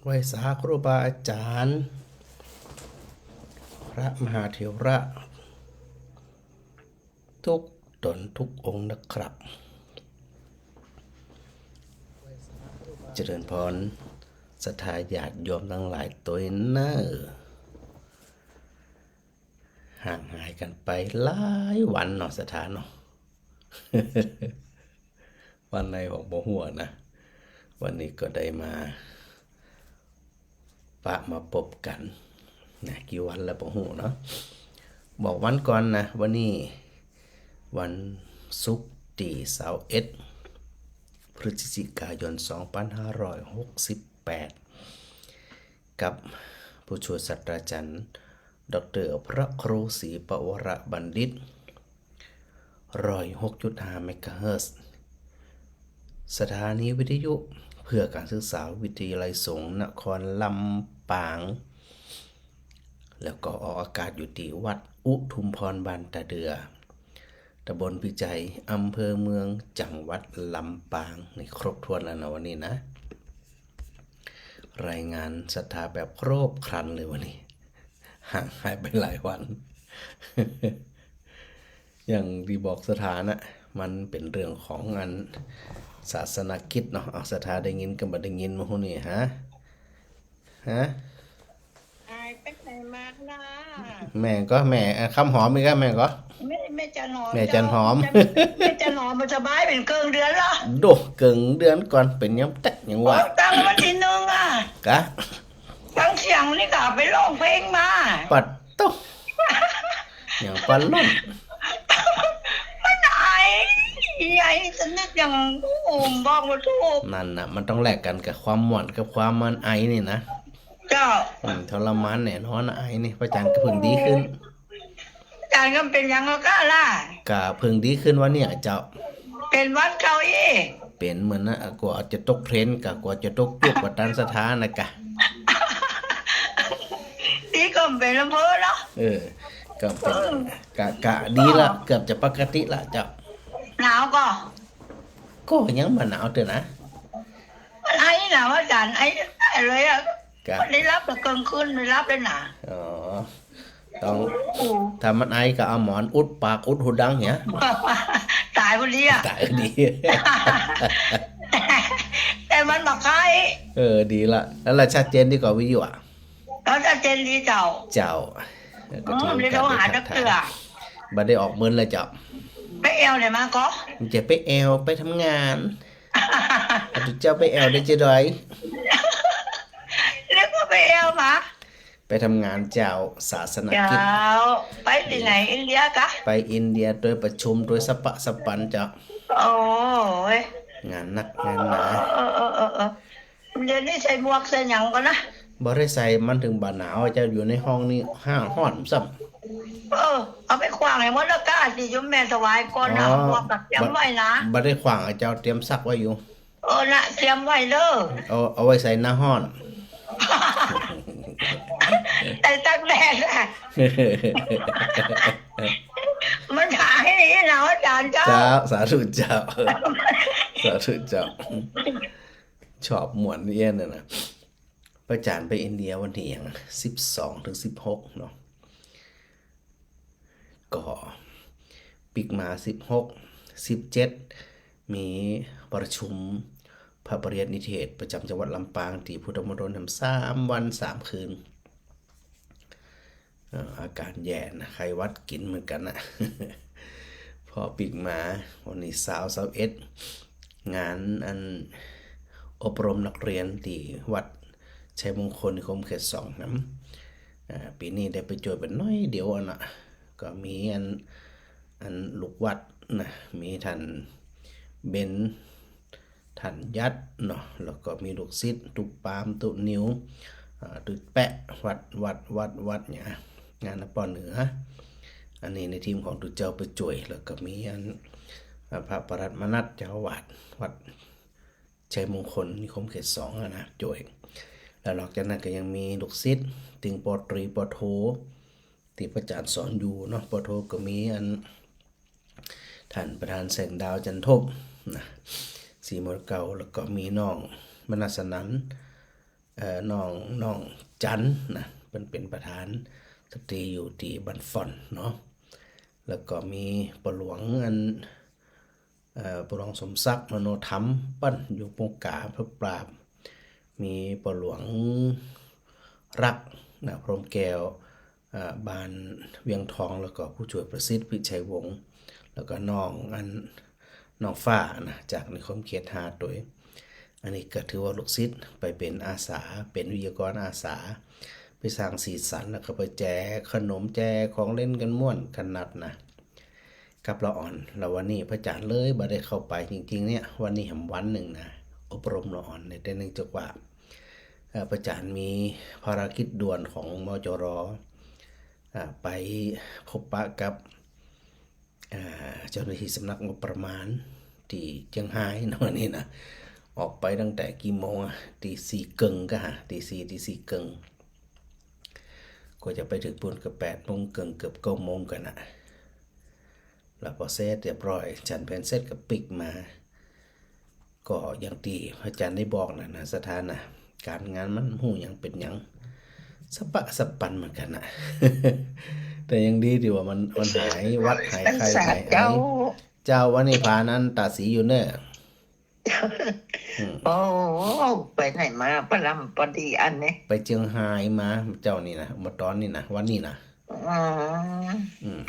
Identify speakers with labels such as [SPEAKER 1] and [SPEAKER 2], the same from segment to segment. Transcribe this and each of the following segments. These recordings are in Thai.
[SPEAKER 1] ไหว้สาครูบาอาจารย์พระมหาเถระทุกตนทุกองค์นะครับเจริญพรศรัทธาญาติโยมทั้งหลายตัวเนอห่างหายกันไปหลายวันเนาะสถานเนาะ วันในของบ่หัวนะวันนี้ก็ได้มาปะมาพบกันนะกี่วันแล้วบ่หัวเนาะบอกวันก่อนนะวันนี้วันศุกร์ที่21พฤศจิกายน2568กับผู้ช่วยศาสตราจารย์ดร.พระครูศรีปวรบัณฑิต106.5 เมกะเฮิรตซ์สถานีวิทยุเพื่อการศึกษาวิทยาลัยสงฆ์นครลำปางแล้วก็ออกอากาศอยู่ที่วัดอุทุมพรบ้านตาเดือตำบลพิจัยอำเภอเมืองจังหวัดลำปางนี่ครบถ้วนแล้วนะวันนี้นะรายงานศรัทธาแบบครบครันเลยวันนี้ห่างหายไปหลายวัน อย่างที่บอกสถานะมันเป็นเรื่องของงานศาสนกิจเนาะเอาศรัทธาได้ยินกันบ่ได้ยินมาฮู้นี่ฮะ
[SPEAKER 2] อายไปไหนมานะ
[SPEAKER 1] แม่ก็แม่คำหอมอีกแล้วแม่ก็
[SPEAKER 2] แม่จันหอม
[SPEAKER 1] แม่จันหอม
[SPEAKER 2] แม่จันหอมมันสบายเป็นเกินเดือนละ
[SPEAKER 1] โดเกิงเดือนก่อนเป็นยังแตกยังว่า
[SPEAKER 2] ตั้งวันที่หนึ่งอ่ะ
[SPEAKER 1] กะ
[SPEAKER 2] ตั้งเสียงนี่ก็ไปร้องเพลงมา
[SPEAKER 1] ปัดโตอย่างปันล่น
[SPEAKER 2] มันอายใหญ่สนิทอย่างบอกมาถูก
[SPEAKER 1] นั่นน่ะมันต้องแลกกันกับความหม่อนกับความมันไอนี่นะ
[SPEAKER 2] เจ้า
[SPEAKER 1] ทรมานแน่นอนไอนี่พระจันทร์ก็เพิ่งดีขึ้น
[SPEAKER 2] จานก็เป็นยังก็ล่ะ
[SPEAKER 1] กะเพิ่งดีขึ้นวันเนี่ยเจ้า
[SPEAKER 2] เป็นวัดเก่าอี
[SPEAKER 1] เป็นเหมือนนะกว่าจะตกเทรนด์กว่าจะตกยุคกับตันสถานนะกะ
[SPEAKER 2] นี่ก็เป็นอำเภอเนาะ
[SPEAKER 1] ก็เป็นกะดีละเกือบจะปกติละเจ้า
[SPEAKER 2] หนาวก็
[SPEAKER 1] ก็ยังบ่หนาวเด้อนะ
[SPEAKER 2] ไอ้หนาวอาจารย์ไอ้ได้เลยอ่ะ
[SPEAKER 1] กะ
[SPEAKER 2] ได้รับแต่กลางคืนได้รับเลยนะ
[SPEAKER 1] อ๋อต้องถ้ามันไอก็เอาหมอนอุดปากอุดหูดังเนี่ย
[SPEAKER 2] ตายพอดีอ่ะ
[SPEAKER 1] ตายดี
[SPEAKER 2] แต่มันบอกใคร
[SPEAKER 1] ดีละแล้วเราชัดเจนดีกว่าวิวอ่ะ
[SPEAKER 2] เขาจะเจนดีเจ้า
[SPEAKER 1] เจ้าก็ถือ
[SPEAKER 2] ไม่ต้องหาดักเตือ
[SPEAKER 1] บ่ได้ออกเมินเลยเจ้า
[SPEAKER 2] ไปเอวเลยมาก็
[SPEAKER 1] มันจะไปแอวไปทำงานอาเจ้าไปแอวได้จะได้
[SPEAKER 2] แล้วก็ไปเอวมา
[SPEAKER 1] ไปทำงานเจ้าศาสน
[SPEAKER 2] เจ้า
[SPEAKER 1] กิจ
[SPEAKER 2] ไปที่ไหนอินเดียกะ
[SPEAKER 1] ไปอินเดียโดยประชุมโดยสปะสปันเจ้า
[SPEAKER 2] โอ้ย
[SPEAKER 1] งานหนักงานหนา
[SPEAKER 2] เดี๋ยวนี้ใส่หมวกใส่หยังก่อนนะ
[SPEAKER 1] บ่ได้ใส่มันถึงบ่หนาวเจ้าอยู่ในห้องนี้ห้างห้อนซ้ำ
[SPEAKER 2] เอาไปขวางให้หมดแล้วก้าที่ยมแม่ถวายก่อนนะหมวกกับเตรียมไว้นะ
[SPEAKER 1] บ่ได้ขวางเจ้าเตรียมซักไว้อยู่
[SPEAKER 2] นะเตรียมไว้เด้อ
[SPEAKER 1] เอาไว้ใส่หน้าห้อน
[SPEAKER 2] แต่ตั้งแรกอะมันหายนี่นะอาจารย์เจ้า
[SPEAKER 1] เจ้าสาธุเจ้า สาธุเจ้า ชอบหมวนเย็นนะประจานไปอินเดียวันที่อย่าง12 ถึง 16เนาะก็ปิกมา16 17มีประชุมพระปริยัตินิเทศประจำจังหวัดลำปางที่พุทธมณฑลทำ3 วัน 3 คืนอาการแย่นะไข้หวัดกินเหมือนกันนะ พอปิกมาวันนี้21งานอันอบรมนักเรียนที่วัดชัยมงคลนิคมเขต2นะปีนี้ได้ไปช่วยเป็นน้อยเดียวนะก็มีอันลูกวัดนะมีท่านเบนท่านยัดเนาะแล้วก็มีลูกศิษย์ตุกปามตุนิ้วตุแปะวัดเนี่ยงานปอเหนืออันนี้ในทีมของตุเจ้าไปช่วยแล้วก็มีอันพระประหลัดมนัสเจ้าวัดชัยมงคลนิคมเขต2นะช่วยแล้วนอกจากนั้นก็ยังมีลูกศิษย์ถึงปตรีปโทที่พระอาจารย์สอนอยู่เนาะปโทก็มีอันท่านประธานแสงดาวจันทบนะสีมรเก่าแล้วก็มีน้องมนัสนัน น้องจันนะเป็นประธานสตรีอยู่ที่บันฟอนเนาะแล้วก็มีปหลวงปหลวงสมศักดิ์มโนธรรมปั้นอยู่ปงกาพระปราบมีปหลวงรักนะพรหมแก้วบานเวียงทองแล้วก็ผู้ช่วยประสิทธิ์พิชัยวงศ์แล้วก็น้องฟ้านะจากนิคมเขตหาดโดยอันนี้ก็ถือว่าลูกศิษย์ไปเป็นอาสาเป็นวิทยากรอาสาไปสร้างสีสันแล้วก็ไปแจกขนมแจกของเล่นกันม่วนกันนัดนะกับละอ่อนแล้ววันนี้พระอาจารย์เลยบ่ได้เข้าไปจริงๆเนี่ยวันนี้แหมวันหนึ่งนะอบรมละอ่อนในแต่เนื่องจากว่าพระอาจารย์มีภารกิจด่วนของมจรไปพบปะกับเจ้าหน้าที่สำนักงบประมาณที่เชียงรายเนาะนี่นะออกไปตั้งแต่กี่โมงตีสี่กึ่งก็ฮะตีสี่กึ่งก็จะไปถึงปุ่นกับ8 โมงกึ่งเกือบ9 โมงกันนะแล้วพอเสร็จเรียบร้อยฉันเพนเสร็จกับปิกมาก็อย่างที่พระอาจารย์ได้บอกนะสถานะการงานมันหูอย่างเป็นอย่างสะปะสะปันเหมือนกันนะ แต่ยังดีที่ว่ามันหายวัดหายใครหายไอ้เจ้าวันนี้พานั้นตาสีอยู่เนอะ
[SPEAKER 3] โอ้ไปไหนมาปลำปดีอันนี้
[SPEAKER 1] ไปเชียงรายมาเจ้านี่นะมาตอนนี่นะวันนี้นะ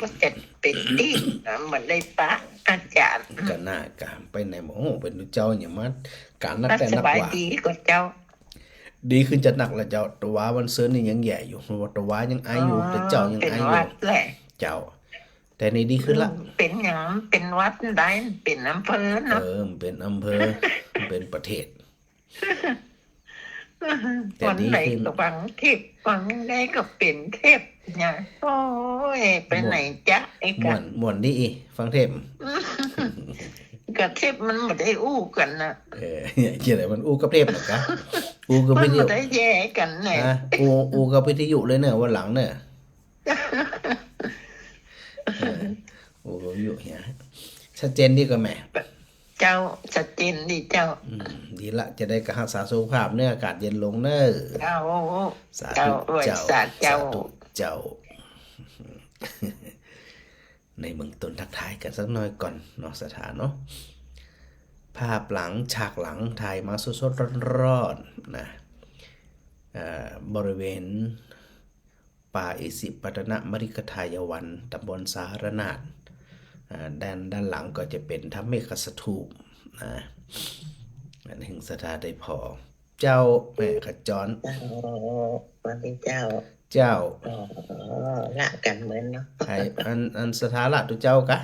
[SPEAKER 3] ก็จะเป็นดีนะเหมือนได้ปะอาจารย์
[SPEAKER 1] ก็น่ากามไปไหนโอ้เป็นเจ้าอย่างมาการนักแต่
[SPEAKER 3] ส
[SPEAKER 1] นัก
[SPEAKER 3] บาย
[SPEAKER 1] ว่า
[SPEAKER 3] ดีกว่าเจ้า
[SPEAKER 1] ดีขึ้นจะหนักแล้วเจ้าตัววันเซิร์นนี่ยังแย่อยู่ตัววายังไออยู่แต่เจ้ายังไออยู่เจ้าแต่นี่ดีขึ้นละ
[SPEAKER 3] เป็นอย่างเป็นวัดได้เป็นอำเภอเนาะ
[SPEAKER 1] เป็นอำเภอเป็นประเทศ
[SPEAKER 3] แต่ดีขึ้นฟังเทพฟังได้ก็เป็นเทพเนี่ยโอ้ยไปไหนจ๊ะไอ้กัน
[SPEAKER 1] ม่วนดีฟังเทพ
[SPEAKER 3] กับเทพมันไม่ได้อู้กันนะ
[SPEAKER 1] เกี่ยวอะไรมันอู้กับเทพหรอกะอู้กับวิทยุ
[SPEAKER 3] มันไม่ได้แย่กันเลย
[SPEAKER 1] อู้กับวิทยุเลยเนอะวันหลังเนอะโอ้ยอยู่เนี่ยชัดเจนดีกว่าแม่
[SPEAKER 3] เจ้าชัดเจนดีเจ้า
[SPEAKER 1] ดีละจะได้รักษาสุขภาพเนื้ออากาศเย็นลงเนอะ
[SPEAKER 3] เจ้า
[SPEAKER 1] สาธุเจ้าในเมืองต้นทักทายกันสักหน่อยก่อนเนาะสถานเนาะภาพหลังฉากหลังถ่ายมาสดๆร้อนๆนะบริเวณป่าอิสิปตนมฤคทายวันตำบลสาระนาดด้านหลังก็จะเป็นทัพเมฆสถูปนะอันหนึ่งสถานได้พอเจ้าแม่ขจร
[SPEAKER 3] วันนี้เจ้าละกันเหมือนเนาะ
[SPEAKER 1] ใครอันสถาละตุเจ้ากะ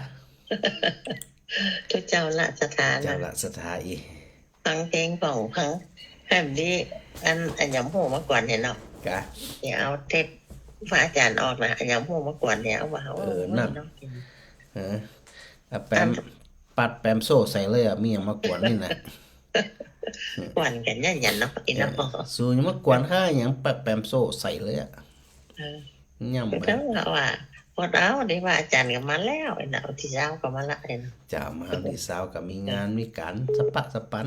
[SPEAKER 3] ตุเจ้าละสถานะ
[SPEAKER 1] เจ้าละสถาอี
[SPEAKER 3] ฟังเพลงของพังแบบนี้อันยำหูมาก่อนเนี่ยเนาะ
[SPEAKER 1] กะ
[SPEAKER 3] อย่าเอาเทปพระอาจารย์ออกนะอันยำหูมาก่อนเนี่ยเอาว่า
[SPEAKER 1] นั่นแปมปัดแปมโซ่ใส่เลยมีอย่างมากวนนี่นะ
[SPEAKER 3] กวนกันยันเนาะอีเนาะ
[SPEAKER 1] สูงมากวนข้าอย่างปัดแปมโซ่ใส่เลยย่ำไป
[SPEAKER 3] แล้วว่าพอเอาได้ว่าอาจารย์ก็มาแล้วไอ้เนาะที่เช้าก็มาละไอ้เนาะ
[SPEAKER 1] เจ้ามาที่เช้าก็มีงานมีการสปะสปัน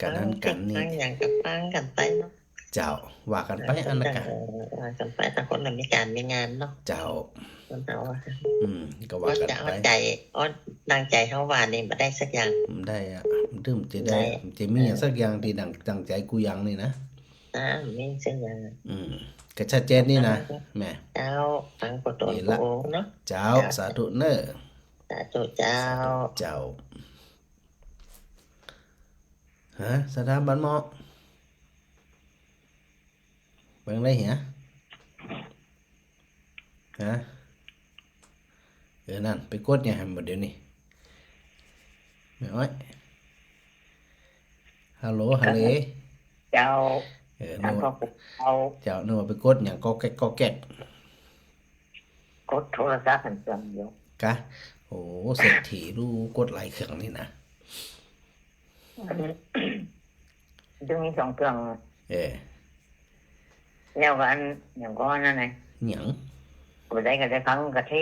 [SPEAKER 1] กันนั้นกันนี่
[SPEAKER 3] อย่างกับฟังกันไปเนาะ
[SPEAKER 1] เจ้าว่ากันไปอันนั้นกัน
[SPEAKER 3] ว่ากันไปแต่คนมีการมีงานเนาะ
[SPEAKER 1] เจ้าก็
[SPEAKER 3] ว่ากันไปใจดังใจเขาว่านี่มาได้สักอย่าง
[SPEAKER 1] ได้ดื่มจะมีอย่างสักอย่างที่ดังใจกูยังนี่นะ
[SPEAKER 3] มีสักอย่าง
[SPEAKER 1] ก็ชัดเจนนี่นะแม่
[SPEAKER 3] เจ้าฟังประตูเนาะ
[SPEAKER 1] เจ้าสาธุเนอ
[SPEAKER 3] สาธุเจ้า
[SPEAKER 1] ฮะสถาบันหมอเป็นไรเหรอฮะนั่นไปกดเนี่ยหมดเดี๋ยวนี้ไม่อ้อยฮัลโหล
[SPEAKER 3] เจ้า
[SPEAKER 1] นึกว่าไปกดอย่างก็แก๊ก
[SPEAKER 3] กดโทรศัพท์จังเดียว
[SPEAKER 1] กะโอ้เศรษฐีรู้กดหลายเครื่องนี่นะ
[SPEAKER 3] จะมี2เครื่องแล้วกันอย่างก็นั่นไง
[SPEAKER 1] อย่าง
[SPEAKER 3] ไปได้ก็ได้ฟังกะเท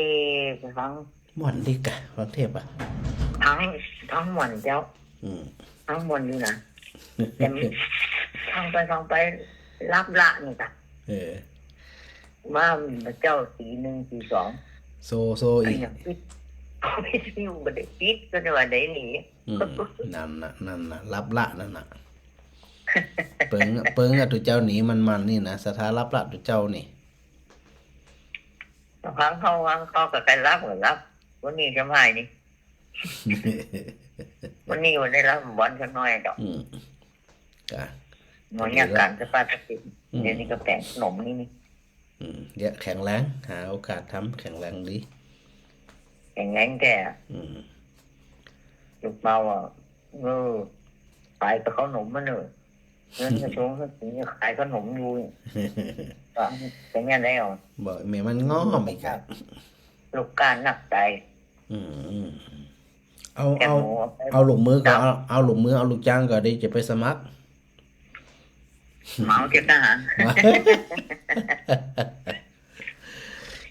[SPEAKER 3] ไปฟัง
[SPEAKER 1] ม่วนดีกะฟังเทพอ่ะ
[SPEAKER 3] ทั้งม่วนเจ้าทั้งม่วนอยู่นะแต่ ฟังไปรับละนี่ค่ะ
[SPEAKER 1] เออ
[SPEAKER 3] ว่ามันเจ้าสีหนึ่งสีสอง
[SPEAKER 1] โซ
[SPEAKER 3] ไอ้
[SPEAKER 1] อีก
[SPEAKER 3] อย่างปิดปิดอยู่บ่ได้ปิดก็จะว่าได้หนี
[SPEAKER 1] นั่นน่ะรับละนั่นน่ะ เปิงอะตัวเจ้าหนีมันนี่นะสถารับละตัวเจ้านี่
[SPEAKER 3] บางครั้งเขากับการรับเหมือนรับวันนี้จะไม่นี่ วันนี้วันได้รับบอลกันน้อยดอก
[SPEAKER 1] กะ
[SPEAKER 3] หน่วยงานการจะปาติเดี๋ยวนี้ก็แต่งขนมนี่
[SPEAKER 1] เดี๋ยวแข็งแรงหาโอกาสทำแข็งแรงดี
[SPEAKER 3] อย่างงั้นแต่ ลูกเบาอ่ะขายกับขนมมาเนอะเงินกระทรวงถึงจะขายขนมอยู่ก็เป็นยังไงอ่ะ
[SPEAKER 1] บอกแม่มันง้อมอีกครับ
[SPEAKER 3] ลูกการหนักใจ
[SPEAKER 1] เอา
[SPEAKER 3] แกหมู
[SPEAKER 1] เอาลูกมือก็เอาลูกมือเอาลูกจ้างก็ได้จะไปสมัคร
[SPEAKER 3] เหมาเก็บทหาร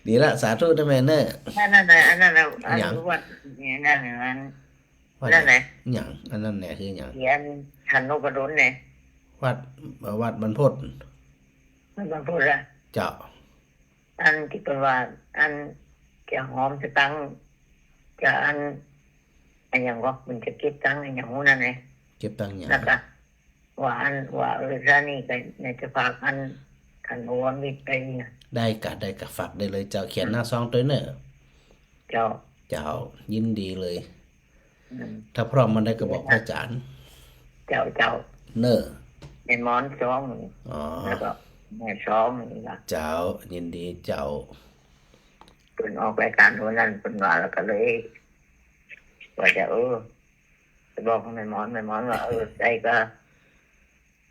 [SPEAKER 1] ดีละสาธุนะแม่เนอะ
[SPEAKER 3] นั่นน่ะอันนั้นน่ะอันรู้ว่าเนี่ยนั่นนั่นไหน
[SPEAKER 1] หยังอันนั้นแหละคือหยัง
[SPEAKER 3] เขียนทันโนประดนเนี่ย
[SPEAKER 1] วัดบรรพต
[SPEAKER 3] มันพูดละ
[SPEAKER 1] เจ้า
[SPEAKER 3] อันที่เป็นว่าอันจะหอมจะตั้งจะอันอย่างก็มันจะเก็บตั้งอย่างหูนั่นไง
[SPEAKER 1] เก็บตังค์หยัง
[SPEAKER 3] แล้วก็ว่าซานี่ก็เนี่ยจะฝากอันวนวิทย์ไปเนี่ย
[SPEAKER 1] ได้กะฝากได้เลยเจ้าเขียนหน้าซองตัวเนอะ
[SPEAKER 3] เจ้า
[SPEAKER 1] เจ้ายินดีเลย ถ้าพร้อมมันได้ก็บอกพระอาจารย์
[SPEAKER 3] เจ้า
[SPEAKER 1] เนอะ
[SPEAKER 3] ในมอนซ้อม
[SPEAKER 1] อ๋อ
[SPEAKER 3] แล้วก็แม่ซ้อมนี่ละ
[SPEAKER 1] เจ้ายินดีเจ้า
[SPEAKER 3] เป็นออกรายการวันนั้นเป็นว่าแล้วก็เลยว่าจะจะบอกให้แม่มอนว่าใจก็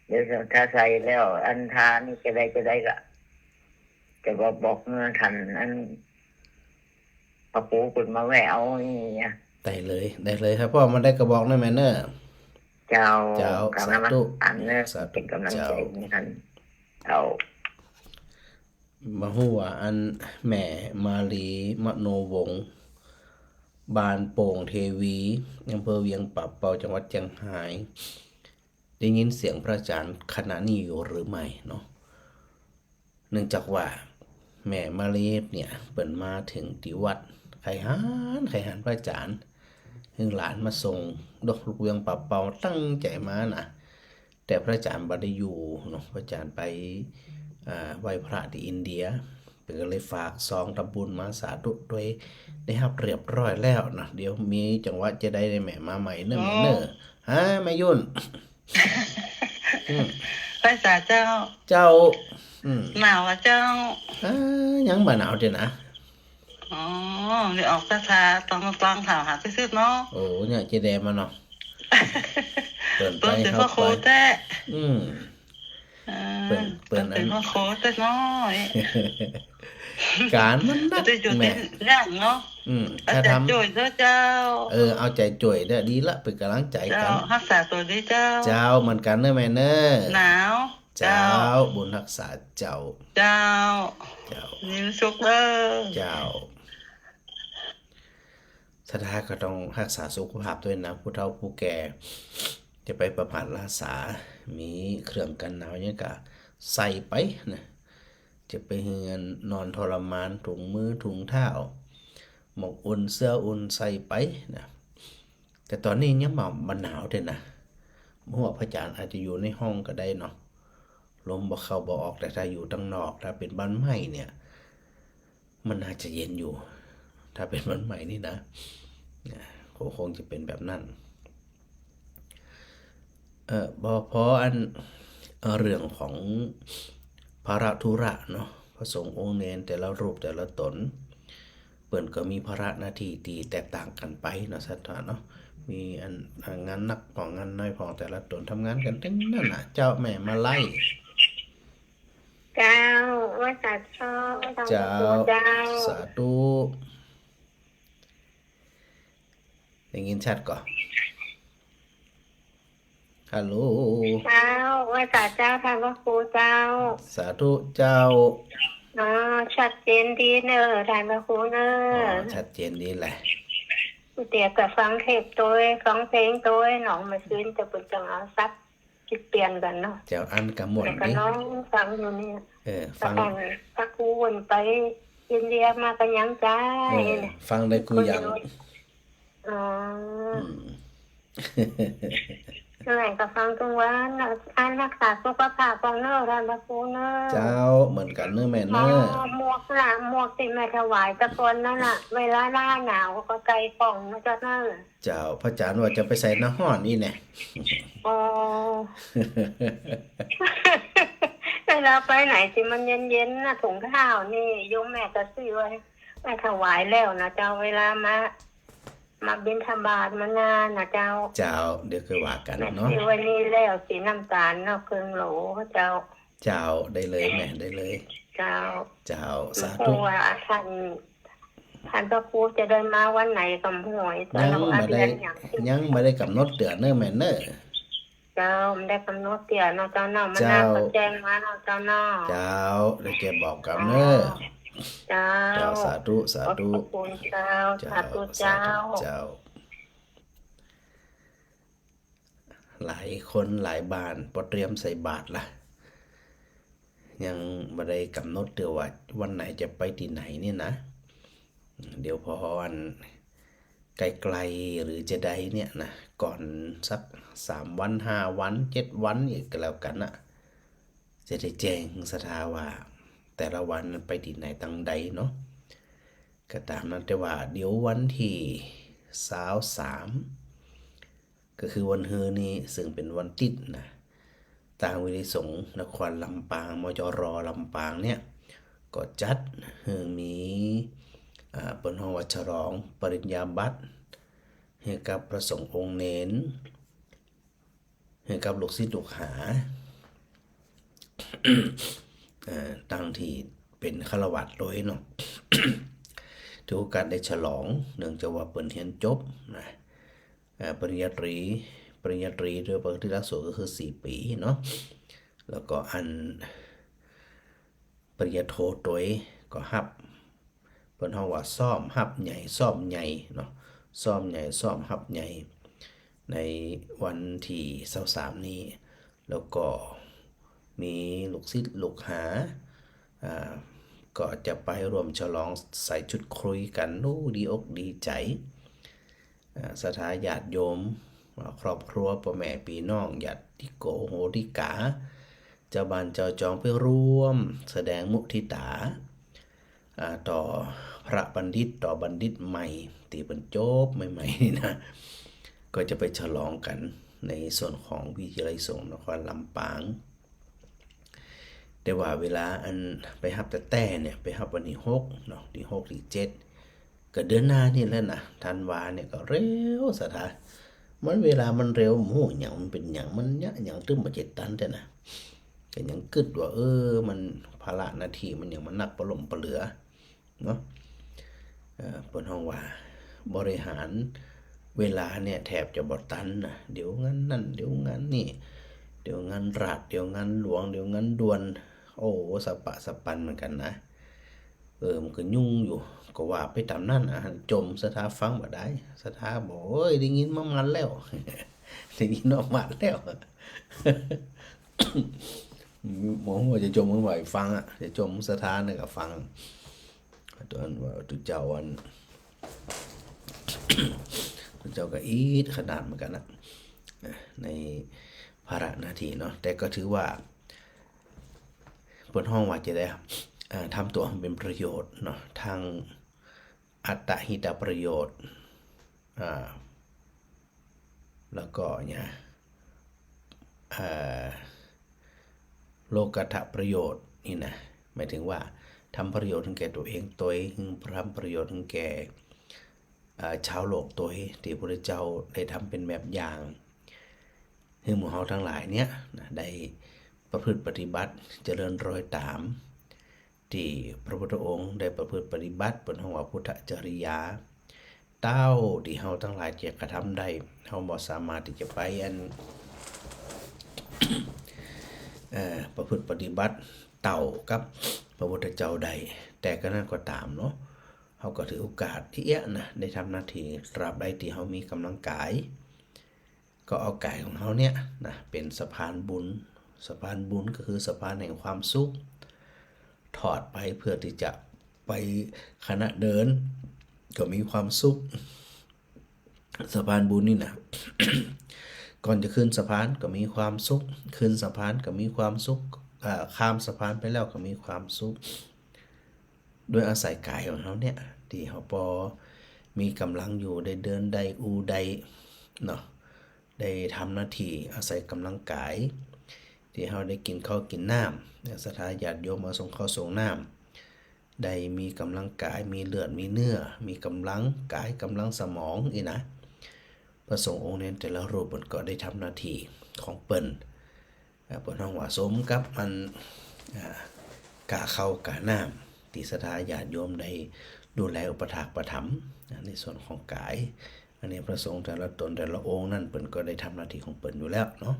[SPEAKER 3] เดี๋ยวถ้าใส่แล้วอันทานี่จะได้ก็จะบอกเงินทันอันพระปูคุณมาแวะเอาเนี่ย
[SPEAKER 1] ได้เลยครับพ่อมันได้กระบอกนะแม่เนอะ
[SPEAKER 3] เจ้า
[SPEAKER 1] เจ้า
[SPEAKER 3] กำลัง
[SPEAKER 1] สาธุ
[SPEAKER 3] อันเนี่ย
[SPEAKER 1] สาธุ
[SPEAKER 3] เป็นกำลัง
[SPEAKER 1] เจ้า
[SPEAKER 3] ใจให้ท่านเจ้า
[SPEAKER 1] มาฮู้ว่าอันแม่มาลีมโนวงศ์บานโป่งเทวีอำเภอเวียงป่าเปาจังหวัดเชียงราย ได้ยินเสียงพระอาจารย์ขณะนี้อยู่หรือไม่เนาะเนื่องจากว่าแม่มาลีเนี่ยเปิ่นมาถึงที่วัดไข่หานพระอาจารย์ซึ่งหลานมาส่งดอกลูกเวียงป่าเปาตั้งใจมานะแต่พระอาจารย์บ่ได้อยู่เนาะพระอาจารย์ไปไหว้พระที่อินเดียเพิ่นก็เลยฝากซองทำบุญมาสาธุด้วยได้รับเรียบร้อยแล้วนะเดี๋ยวมีจังหวะจะได้แม่มาใหม่เนอะแม่เนอะฮะแม่ยุ่น
[SPEAKER 2] ภาษาเจ้า
[SPEAKER 1] เจ้า
[SPEAKER 2] หนาวอ่ะเจ้า
[SPEAKER 1] ยังบ่หนาวเด้นะ
[SPEAKER 2] อ๋อเดี๋ยวออกตาทาต้องถามหาซื่อๆเนาะ
[SPEAKER 1] โอ้เนี่ยเจแดมาเนาะเปิดไป
[SPEAKER 2] เปิ้นเป็น
[SPEAKER 1] เข้า
[SPEAKER 2] พ่อโค
[SPEAKER 1] ไป
[SPEAKER 2] แต่
[SPEAKER 1] เปิ่น
[SPEAKER 2] เปิ้นเป็นพ่อโคแต่น้อย
[SPEAKER 1] การมันนัก
[SPEAKER 2] จะอยู่
[SPEAKER 1] แม่
[SPEAKER 2] ที่ย่างเนาะ อา
[SPEAKER 1] ถ้า
[SPEAKER 2] จารย์
[SPEAKER 1] ทำ
[SPEAKER 2] จ่วยเด้อเจ้า
[SPEAKER 1] เอาใจจ่วยเด้อดีละเป็นกำลังใจ
[SPEAKER 2] เจ้า
[SPEAKER 1] กัน
[SPEAKER 2] รักษาตัวด้วยเจ้า
[SPEAKER 1] เจ้าเหมือนกันเนอะแม่เนอะ
[SPEAKER 2] หนาว
[SPEAKER 1] เจ้าบุญรักษาเจ้า
[SPEAKER 2] เจ้า
[SPEAKER 1] เจ้า
[SPEAKER 2] นิ้วสุกเด้อ
[SPEAKER 1] เจ้าถ้าก็ต้องรักษาสุขภาพด้วยนะผู้เฒ่าผู้แก่จะไปประพาสรักษามีเครื่องกันหนาวเนี่ยก็ใส่ไปนะจะไปเฮือนนอนทรมานถุงมือถุงเท้าหมกอุ่นเสื้ออุ่นใส่ไปนะแต่ตอนนี้ยังมันหนาวเด้นะหัวพระอาจารย์อาจจะอยู่ในห้องก็ได้เนาะลมบ่เข้าบ่ออกแต่ถ้าอยู่ตั้งนอกถ้าเป็นบ้านไม้เนี่ยมันน่าจะเย็นอยู่ถ้าเป็นบ้านใหม่นี่นะคงจะเป็นแบบนั้นพออันเรื่องของภาระธุระเนาะพระสงฆ์องค์เนรแต่ละรูปแต่ละตนเปิ่นก็มีภาระหน้าที่ที่แตกต่างกันไปเนาะสัตว์เนาะมีงานหนักของงานน้อยของแต่ละตนทำงานกันทั้งนั้นน่ะเจ้าแม่มาไล่
[SPEAKER 4] เจ้าว่าสาชอบ
[SPEAKER 1] เจ้า
[SPEAKER 4] เจ้า
[SPEAKER 1] สาธุได้ยินชัดก่อนฮัลโหล
[SPEAKER 4] เจ้าว่าสาเจ้าทานพระครูเจ้า
[SPEAKER 1] สาธุเจ้า
[SPEAKER 4] ชัดเจนดีเนอะทานพระครูเนอะ
[SPEAKER 1] ชัดเจนดีแหละ
[SPEAKER 4] เดี๋ยวกับฟังเทปตัวฟังเพลงตัวหนองมาซื้นจะเป็นจังเอาซับ คิดเปลี่ยนกันเนาะ
[SPEAKER 1] เจ้าอันกะม่วน
[SPEAKER 4] แต่ก็
[SPEAKER 1] ดิ
[SPEAKER 4] น้องฟังอยู่เนี่ย
[SPEAKER 1] ฟั
[SPEAKER 4] ตะ
[SPEAKER 1] ง
[SPEAKER 4] ก่อนตะกูวนไปอินเดียมากันยังจ้า
[SPEAKER 1] ฟังได้กูอย่าง
[SPEAKER 4] อ๋อ
[SPEAKER 1] อืม
[SPEAKER 4] นั่นแหละก็ฟังทุกวันอันรักษาสุขภาพของเนอท่านพระครูเนอ
[SPEAKER 1] เจ้าเหมือนกันเนอะแม่
[SPEAKER 4] อ๋
[SPEAKER 1] เน
[SPEAKER 4] อ
[SPEAKER 1] อะ
[SPEAKER 4] หมวกล่ะหมวกที่แม่ถวายตะกอนนั่นน่ะ เวลาหน้าหนาวก็ไกลป่องนะจ๊ะเนอ
[SPEAKER 1] เจ้าพระอาจารย์ว่าจะไปใส่น้ำห้อนนี่แน่
[SPEAKER 4] อ๋อ เวลาไปไหนที่มันเย็นๆนะถุงข้าวนี่โยมแม่ก็ซื้อไว้แม่ถวายแล้วนะเจ้าเวลามาบิณฑบาตมานานนะเจ้า
[SPEAKER 1] เจ้าเดี๋ยวคือว่ากัน
[SPEAKER 4] แม่
[SPEAKER 1] เนาะ
[SPEAKER 4] ซื้อไว้นี่แล้วสีน้ำตาลเนาะครึ่งโหลเจ้า
[SPEAKER 1] เจ้าได้เลยแม่ได้เลย
[SPEAKER 4] เจ้า
[SPEAKER 1] เจ้าสา
[SPEAKER 4] เพ
[SPEAKER 1] ธุ
[SPEAKER 4] ราะว่าท่านพระครูจะเดินมาวันไหนกับหวยแต่
[SPEAKER 1] ยัง
[SPEAKER 4] เรา
[SPEAKER 1] ไม่
[SPEAKER 4] เรี
[SPEAKER 1] ได้
[SPEAKER 4] ยนอย่างที่
[SPEAKER 1] ยังไม่ได้กำหนดเดือนเนอะแม่เนอะ
[SPEAKER 4] เจ้าไม่ได้กำหนดเตี่ยเนาะเจ้าเนาะมันน่าสนใจมาเนาะเจ้าเนาะ
[SPEAKER 1] เจ้าได้แกบอกกับเนอะ
[SPEAKER 4] เจ้า
[SPEAKER 1] เจ้าสาธุสา
[SPEAKER 4] ขอบ
[SPEAKER 1] ธุ
[SPEAKER 4] คุณเจ้า
[SPEAKER 1] เจ้า
[SPEAKER 4] สาธุเจ้า
[SPEAKER 1] เจ้า หลายคนหลายบ้านบ่เตรียมใส่บาตรล่ะ ยังบ่ได้กำหนดเดือนว่าวันไหนจะไปที่ไหนนี่นะ เดี๋ยวพอวันไกลๆหรือจะใดเนี่ยนะก่อนสัก3 วัน 5 วัน 7 วันอีกก็แล้วกันนะจะได้แจ้งสถาว่า แต่ละวันไปที่ไหนตังใดเนาะก็ตามนั้นแต่ว่าเดี๋ยววันที่23ก็คือวันเฮือนี้ซึ่งเป็นวันติดนะทางวิริสงฆ์นครลำปางมจรลำปางเนี่ยก็จัดมีเปิ้นฮ้องว่าฉลองปริญญาบัตรให้กับพระสงฆ์องค์เน้นให้กับลูกศิษย์ลูกหา ตั้งที่เป็นฆราวาสโดยเนาะ ถือโอกาสได้ฉลองเนื่องจากว่าเปิ้นเรียนจบนะปริญญาตรีโดยปกติหลักสูตรก็คือ4 ปีเนาะแล้วก็อันปริญญาโทโดยก็ฮับเปิ้นฮ้องว่าซ่อมฮับใหญ่ซ่อมใหญ่เนาะซ่อมใหญ่ซ่อมฮับใหญ่ในวันที่23นี้แล้วก็มีลูกศิษย์ลูกหาก็จะไปรวมฉลองใส่ชุดคุยกันดีอกดีใจศรัทธาญาติโยมครอบครัวพ่อแม่พี่น้องญาติโกโหติกาเจ้าบ้านเจ้าจองไปร่วมแสดงมุทิตาต่อพระบัณฑิตต่อบัณฑิตใหม่ที่เพิ่นจบใหม่ๆนี่นะก็จะไปฉลองกันในส่วนของวิทยาลัยสงฆ์นครลำปางแต่ว่าเวลาอันไปฮับแต่เนี่ยไปฮับวันที่6เนาะที่6ที่7ก็เดือนหน้านี่แหละนะธันวาเนี่ยก็เร็วสถามันเวลามันเร็วโหหยังมันเป็นหยังมันยะหยังตึ้มบ่เจ็ดตันแต่นะก็ยังกึดว่ามันภาระหน้าที่มันยังมันหนักปล่มปเหลือเนาะเปิ้นฮ้องว่าบริหารเวลาเนี่ยแทบจะบ่ตันนะเดี๋ยวงานนั่นเดี๋ยวงานนี่เดี๋ยวงานราชเดี๋ยวงานหลวงเดี๋ยวงานด่วนโอ้สะปะสะปันเหมือนกันนะมันก็ยุ่งอยู่ก็ว่าไปตามนั้นจมสถาฟังบ่ได้สถาบอกได้ยินมามันแล้ว ได้ยินออกมาแล้ว หมอว่าจะจมมันไหวฟังจะจมสถาเนี่ยก็ฟังตอนว่าตุเจ้าอัน ตุเจ้าก็อีดขนาดเหมือนกันนะในภาระหน้าที่เนาะแต่ก็ถือว่าเปิดห้องว่าจะได้ทำตัวให้เป็นประโยชน์เนาะทางอัตตหิตประโยชน์แล้วก็เนี่ยโลกัตถประโยชน์นี่นะหมายถึงว่าทำประโยชน์ถึงแก่ตัวเองตัวเองทำประโยชน์ถึงแก่ชาวโลกตัวเองที่พระพุทธเจ้าได้ทำเป็นแบบอย่างให้หมู่เฮาทั้งหลายเนี่ยได้ประพฤติปฏิบัติเจริญรอยตามที่พระพุทธองค์ได้ประพฤติปฏิบัติบนหัวพุทธจริยาเต้าที่เฮาทั้งหลายจะกระทำได้เฮาบ่สามารถที่จะไปประพฤติปฏิบัติเต่ากับพระพุทธเจ้าใดแต่ก็นั่นก็ตามเนาะเฮาก็ถือโอกาสที่นะได้ทำหน้าที่ตราบใดที่เฮามีกำลังกาย ก็เอากายของเขาเนี่ยนะเป็นสะพานบุญสะพานบุญก็คือสะพานแห่งความสุขถอดไปเพื่อที่จะไปขณะเดินก็มีความสุขสะพานบุญนี่นะ ก่อนจะขึ้นสะพานก็มีความสุขขึ้นสะพานก็มีความสุขข้ามสะพานไปแล้วก็มีความสุขด้วยอาศัยกายของเขาเนี่ยที่เขาพอมีกำลังอยู่ได้เดินได้อูได้เนาะได้ทำหน้าที่อาศัยกำลังกายที่เขาได้กินข้าวกินน้ำสถานญาติโยมมาส่งข้าวส่งน้ำได้มีกำลังกายมีเลือดมีเนื้อมีกำลังกายกำลังสมองอีนะพระสงฆ์องค์เน้นแต่ละรูปมันก็ได้ทำหน้าที่ของเปิ้นเปิ้นห้องว่าสมกับมันกะเข้ากะน้ำที่สถานญาติโยมได้ดูแลอุปถากประถมในส่วนของกายอันนี้พระสงฆ์แต่ละตนแต่ละองค์นั่นเปิ้นก็ได้ทำหน้าที่ของเปิ้นอยู่แล้วเนาะ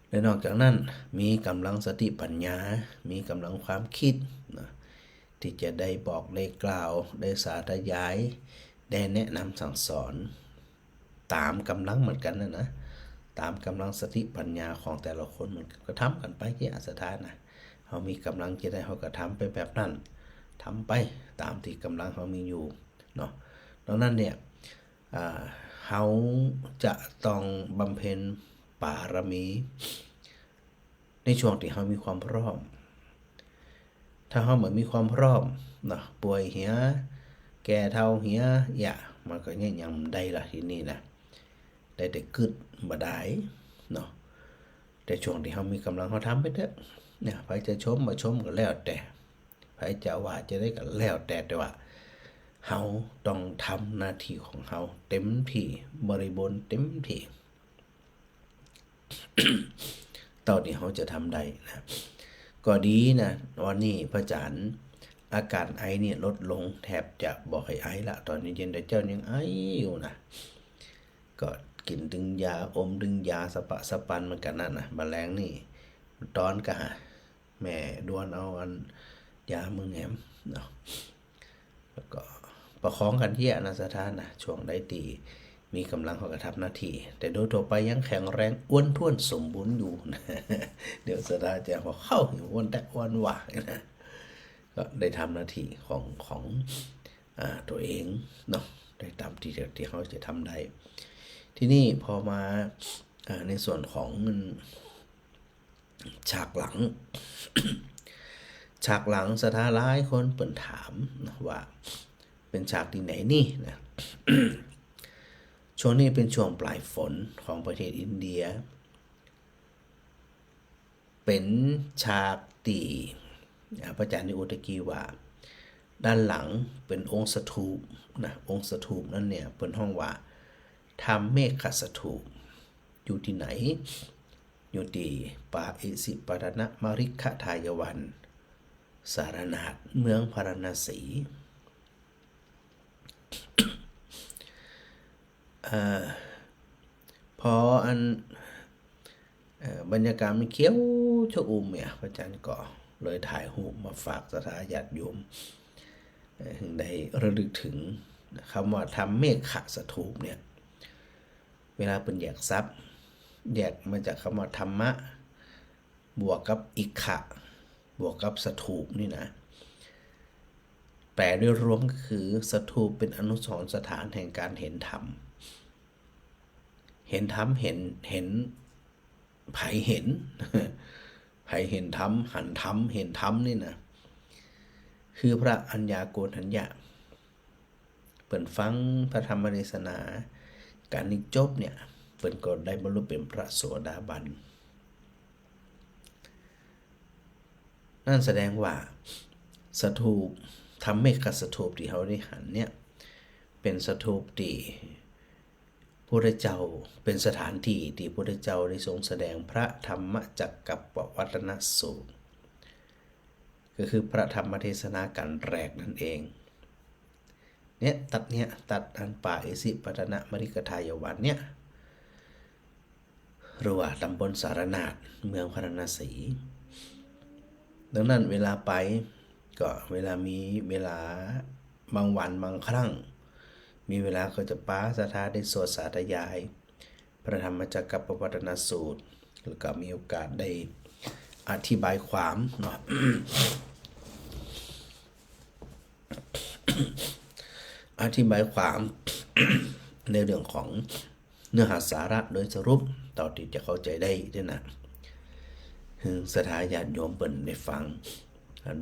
[SPEAKER 1] และนอกจากนั้นมีกำลังสติปัญญามีกำลังความคิดนะที่จะได้บอกได้กล่าวได้สาธยายได้แนะนำสั่งสอนตามกำลังเหมือนกันนะตามกำลังสติปัญญาของแต่ละคนมันก็ทำกันไปที่อาสถานนะเขามีกำลังจะได้เขาก็ทำไปแบบนั้นทำไปตามที่กำลังเขามีอยู่เนาะดังนั้นเนี่ยเขาจะต้องบำเพ็ญปารมีในช่วงที่เขามีความพร้อมถ้าเขาเหมือนมีความพร้อมนะป่วยเหียแก่เท่าเหียอย่ามันก็เนี่ยยังได้ละที่นี่นะได้แต่กึดบ่ได้เนาะแต่ช่วงที่เขามีกำลังเขาทำไปเถอะเนี่ยใครจะชมมาชมก็แล้วแต่ใครจะว่าจะได้ก็แล้วแต่ว่าเขาต้องทำหน้าที่ของเขาเต็มที่บริบูรณ์เต็มที่ ตอนนี้เขาจะทำได้นะก็ดีนะวันนี้พระอาจารย์อาการไอเนี่ยลดลงแทบจะบอกให้ไอละตอนนี้เย็นแต่เจ้ายังไออยู่นะก็กินดึงยาอมดึงยาสปะสปันเหมือนกันนั่นนะแมลงนี่ตอนกะแม่ดวนเอาอันยามึงแหมเนาะแล้วก็ประคองกันที่อนาสถานนะช่วงได้ตีมีกำลังเขากระทำหน้าที่แต่โดยทั่วไปยังแข็งแรงอ้วนท้วนสมบูรณ์อยู่นะ เดี๋ยวสถานจะบอกเข้าหิวอ้วนแต่อ้วนหวานนะก็ได้ทำหน้าที่ของตัวเองเนาะได้ตามที่เขาจะทำได้ที่นี่พอมาในส่วนของฉากหลัง ฉากหลังสถานหลายคนเปิดถามนะว่าเป็นฉากที่ไหนนี่นะ ช่วงนี้เป็นช่วงปลายฝนของประเทศอินเดียเป็นฉากที่พระอาจารย์นิอุตกีว่าด้านหลังเป็นองค์สถูปนะองค์สถูปนั่นเนี่ยเป็นห้องว่าทำเมฆสถูปอยู่ที่ไหนอยู่ที่ป่าอิสิปตนมฤคทายวันสารนาถเมืองพาราณสีพออันบรรยากาศมันเขียวชอุ่มเนี่ยพระอาจารย์ก็เลยถ่ายรูปมาฝากสถานญาติโยมได้ระลึกถึงคำว่าทำเมฆขะสถูปเนี่ยเวลาเป็นแยกทรัพย์แยกมาจากคำว่าธรรมะบวกกับอิขะบวกกับสถูปนี่นะแปลด้วยรวมก็คือสถูปเป็นอนุสรณ์สถานแห่งการเห็นธรรมเห็นธรรมเห็นไผเห็น ไผเห็นธรรมหันธรรมเห็นธรรมนี่นะคือพระอัญญาโกณทัญญะเปิ่นฟังพระธรรมเทศนาการนิจบเนี่ยเปิ่นก็ได้บรรลุเป็นพระโสดาบันนั่นแสดงว่าสถูปทำเมฆสถูปที่เขาได้หันเนี่ยเป็นสถูปที่พระเจ้าเป็นสถานที่ที่พระเจ้าได้ทรงแสดงพระธรรมจักกัปปวัตนสูตรก็คือพระธรรมเทศนาการแรกนั่นเองเนี่ยตัดอันป่าอิสิปตนมฤคทายวันเนี่ยหรือว่าตำบลสารนาถเมืองพาราณสีดังนั้นเวลาไปก็เวลามีเวลาบางวันบางครั้ง มีเวลาก็จะป้าสถานได้สวดสาธยาย พระธรรมจักรปวัตนสูตรแล้วก็มีโอกาสได้อธิบายความเนาะ อธิบายความ ในเรื่องของเนื้อหาสาระโดยสรุปต่อที่จะเข้าใจได้ด้วยนะสถาญาติโยมเปิ่นได้ฟัง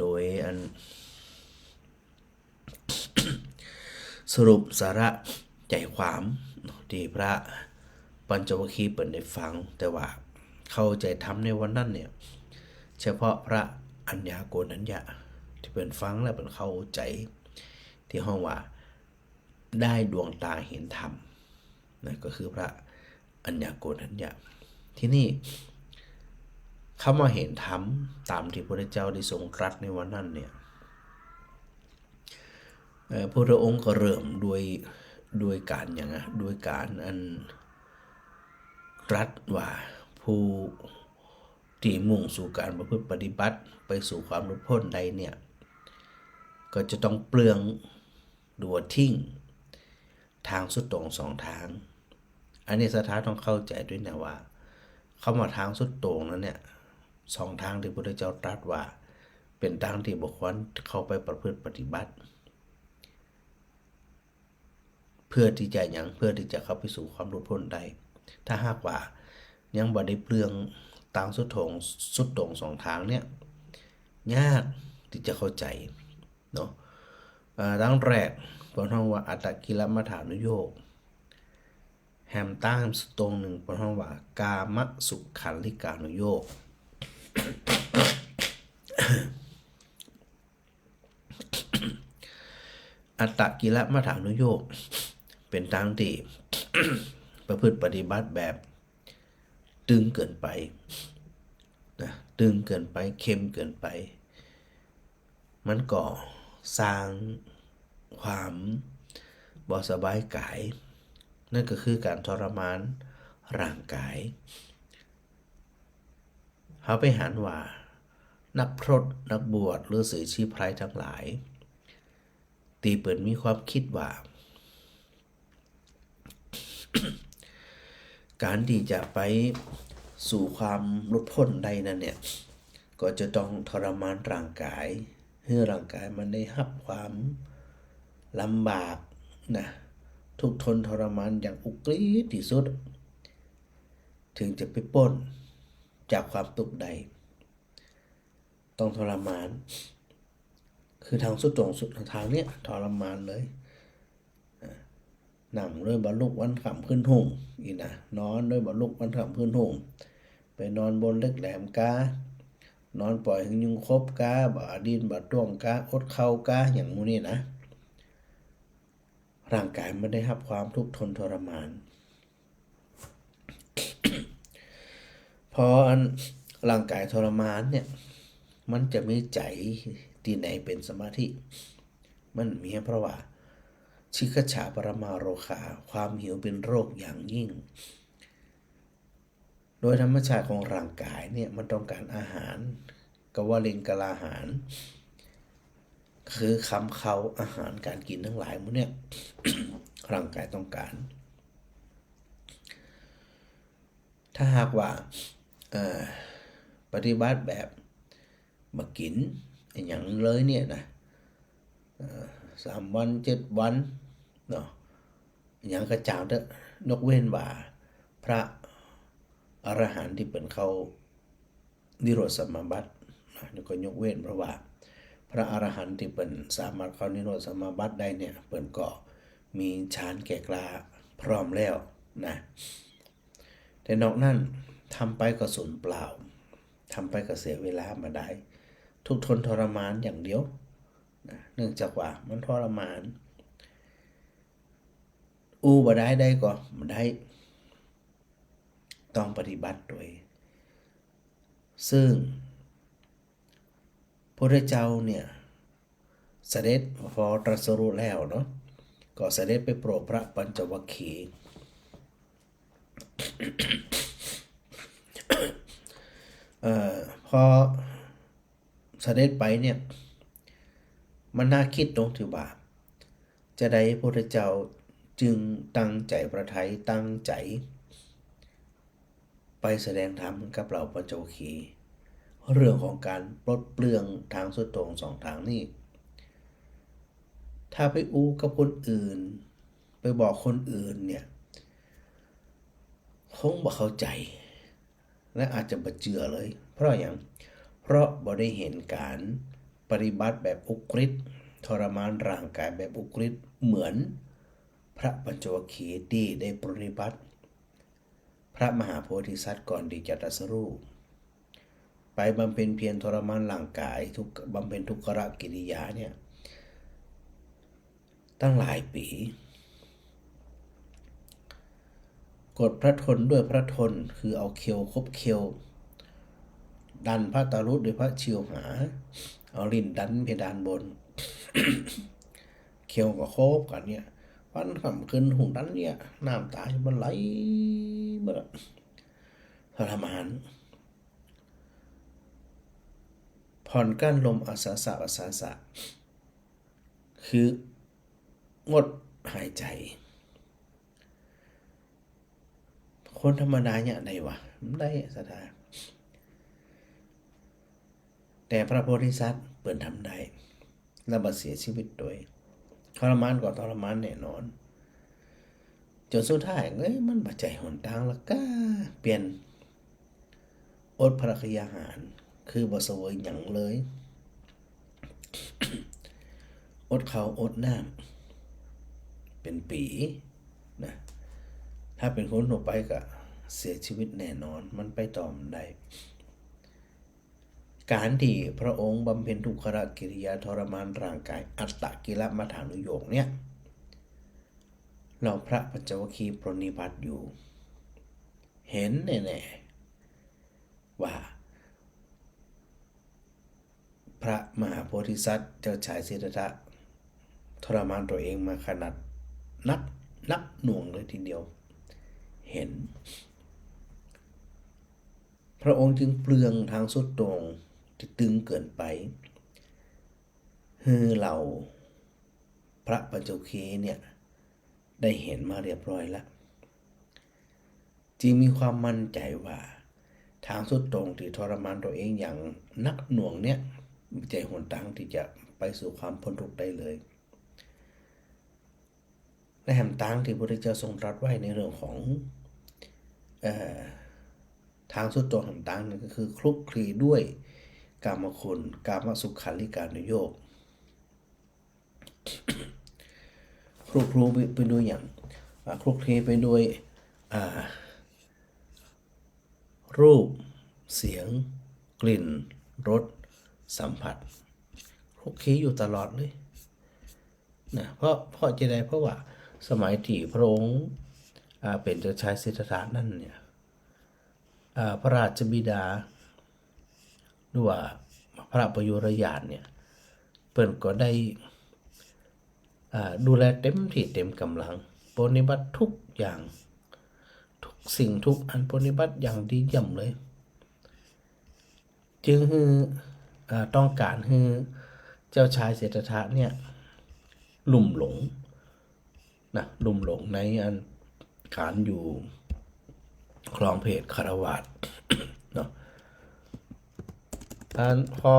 [SPEAKER 1] โดยอัน สรุปสาระใจความที่พระปัญจวัคคีย์เปิ่นได้ฟัง แต่ว่าเข้าใจทำในวันนั้นเนี่ยเฉพาะพระอัญญาโกณัญญะที่เปิ่นฟังแล้วเปิ่นเข้าใจที่ห้องว่าได้ดวงตาเห็นธรรมนั่นก็คือพระอัญญาโกณัญญะที่นี่เข้ามาเห็นธรรมตามที่พระเจ้าได้ทรงตรัสในวันนั้นเนี่ยพระองค์ก็เริ่มด้วยการอย่างนะด้วยการอันตรัสว่าผู้ที่มุ่งสู่การประพฤติปฏิบัติไปสู่ความหลุดพ้นใดเนี่ยก็จะต้องเปลืองดัวทิ้งทางสุดโต่งสองทางอันนี้สถานต้องเข้าใจด้วยนะว่าเข้ามาทางสุดโต่งนั้นเนี่ยสองทางที่พระพุทธเจ้าตรัสว่าเป็นทางที่บุคคลเข้าไปประพฤติปฏิบัติเพื่อที่จะเข้าไปสู่ความหลุดพ้นได้ถ้าหากว่ายังบ่ได้เปลืองทางสุดโต่งสองทางเนี่ยยากที่จะเข้าใจเนาะทางแรกเพราะว่าอัตตกิลมัฏฐานุโยคแฮมตั้งสุดตรงหนึ่งเพราะว่ากามสุขันลิกานุโยค อัตตกิลมัฏฐานุโยคเป็นทางที่ ประพฤติปฏิบัติแบบตึงเกินไปนะตึงเกินไปเข้มเกินไปมันก็สร้างความบ่สบายกายนั่นก็คือการทรมานร่างกายเขาไปหันว่านักพรตนักบวชหรือสื่อชีพไพรทั้งหลายตีเปิดมีความคิดว่า การที่จะไปสู่ความหลุดพ้นใดนั้นเนี่ยก็จะต้องทรมานร่างกายให้ร่างกายมันได้รับความลำบากนะทุกข์ทนทรมานอย่างอุกฤษที่สุดถึงจะไปพ้นจากความทุกข์ใดต้องทรมานคือทางสุดตรงสุดทางเนี้ยทรมานเลยนั่งด้วยบรรลุวันขำขึ้นหุ่งอีกนะนอนด้วยบรรลุวันขำขึ้นหุ่งไปนอนบนเล็กแหลมกานอนปล่อยให้ยุงคบกาบ่าดินบ่าต้วงกาอดเข้ากาอย่างมูนี่นะร่างกายไม่ได้รับความทุกข์ทนทรมาน พอร่างกายทรมานเนี่ยมันจะไม่ใจที่ไหนเป็นสมาธิมันมีเพราะว่าชิคฉาปรมาโรคาความหิวเป็นโรคอย่างยิ่งโดยธรรมชาติของร่างกายเนี่ยมันต้องการอาหารกวลิงกลาหารคือคำเขาอาหารการกินทั้งหลายมันเนี่ย ร่างกายต้องการถ้าหากว่าปฏิบัติแบบมากินอย่างเลยเนี่ยนะ3 วัน 7 วันเนาะอย่างกระจ่างเด้อนกเว้นว่าพระอรหันต์ที่เป็นเขานิโรธสมาบัตินี่ก็ยกเว้นเพราะว่าพระอรหันต์ที่เป็นสามารถเข้านิโรธสมาบัติได้เนี่ยเปิ่นก็มีฌานแก่กล้าพร้อมแล้วนะแต่นอกนั้นทำไปก็สูญเปล่าทำไปก็เสียเวลามาได้ทุกทนทรมานอย่างเดียวนะเนื่องจากว่ามันทรมานบ่ได้ก็บ่ได้ต้องปฏิบัติโดยซึ่งพระเจ้าเนี่ยเสด็จพอตรัสรู้แล้วเนาะก็เสด็จไปโปรดพระปัญจวัคคีย์ พอเสด็จไปเนี่ยมันน่าคิดตรงที่ว่าจะได้พระเจ้า จึงตั้งใจประทัยตั้งใจไปแสดงธรรมกับเราปัญจวัคคีย์เรื่องของการปลดเปลื้องทางสุดโต่งสองทางนี่ถ้าไปอู้กับคนอื่นไปบอกคนอื่นเนี่ยคงบ่เข้าใจและอาจจะบ่เชื่อเลยเพราะอย่างเพราะบ่ได้เห็นการปฏิบัติแบบอุกฤษทรมานร่างกายแบบอุกฤษเหมือนพระปัญจวัคคีย์ที่ได้ปฏิบัติพระมหาโพธิสัตว์ก่อนที่จะตรัสรู้ไปบำเพ็ญเพียรทรมานร่างกายทุกบำเพ็ญทุกขกิริยาเนี่ยตั้งหลายปีกดพระทนด้วยพระทนคือเอาเคียวคบเคียวดันพระตารุด้วยพระชิวหาเอาลิ้นดันเพดานบน เคียวกับโคบกันเนี่ยวันคำขึ้นหุ่นดันเนี่ยน้ำตามันไหลมาทรมานผ่อนกั้นลมอาสาสะคืองดหายใจคนธรรมดาเนี่ยได้วะได้สถานแต่พระโพธิสัตว์เปิดทำได้และบัดเสียชีวิตโดยทรมานกว่าทรมานแน่นอนจนสุดท้ายมันบัดใจหนทางแล้วก็เปลี่ยนอดพระกยาหารคือบ่เสวยหยังเลย อดข้าวอดน้ำเป็นปีนะถ้าเป็นคนทั่วไปก็เสียชีวิตแน่นอนมันไปต่อมันได้การที่พระองค์บำเพ็ญทุกขกิริยาทรมานร่างกายอัตตกิลมัฏฐานุโยคเนี่ยเราพระปัญจวัคคีย์ปรนนิบัติอยู่เห็นแน่ๆว่าพระมหาโพธิสัตว์เจ้าชายสิทธัตถะทรมานตัวเองมาขนาดนับหน่วงเลยทีเดียวเห็นพระองค์จึงเปลืองทางสุดตรงที่ตึงเกินไปคือเราพระปัญจวัคคีย์เนี่ยได้เห็นมาเรียบร้อยแล้วจึงมีความมั่นใจว่าทางสุดตรงที่ทรมานตัวเองอย่างนักหน่วงเนี่ยไม่ใช่หนทางที่จะไปสู่ความพ้นทุกข์ได้เลยและแห่งทางที่พระพุทธเจ้าทรงตรัสไว้ในเรื่องของทางสุดตรงแห่งทางนั่นก็คือคลุกคลีด้วยกามคุณกามสุขันลิกานุโยคคลุกคลีไปด้วยอย่างคลุกคลีไปด้วยรูปเสียงกลิ่นรสสัมผัสคลุกคลีอยู่ตลอดเลยนะเพราะจะได้เพราะว่าสมัยที่พระองค์เป็นเจ้าชายสิทธัตถะนั่นเนี่ยพระราชบิดาหรือว่าพระประยุรญาติเนี่ยเปิ้นก็ได้ดูแลเต็มที่เต็มกำลังปฏิบัติทุกอย่างทุกสิ่งทุกอันปฏิบัติอย่างดีเยี่ยมเลยจึงต้องการให้เจ้าชายสิทธัตถะเนี่ยลุ่มหลงในอันการอยู่ครองเพศคฤหัสถ์เนาะพอ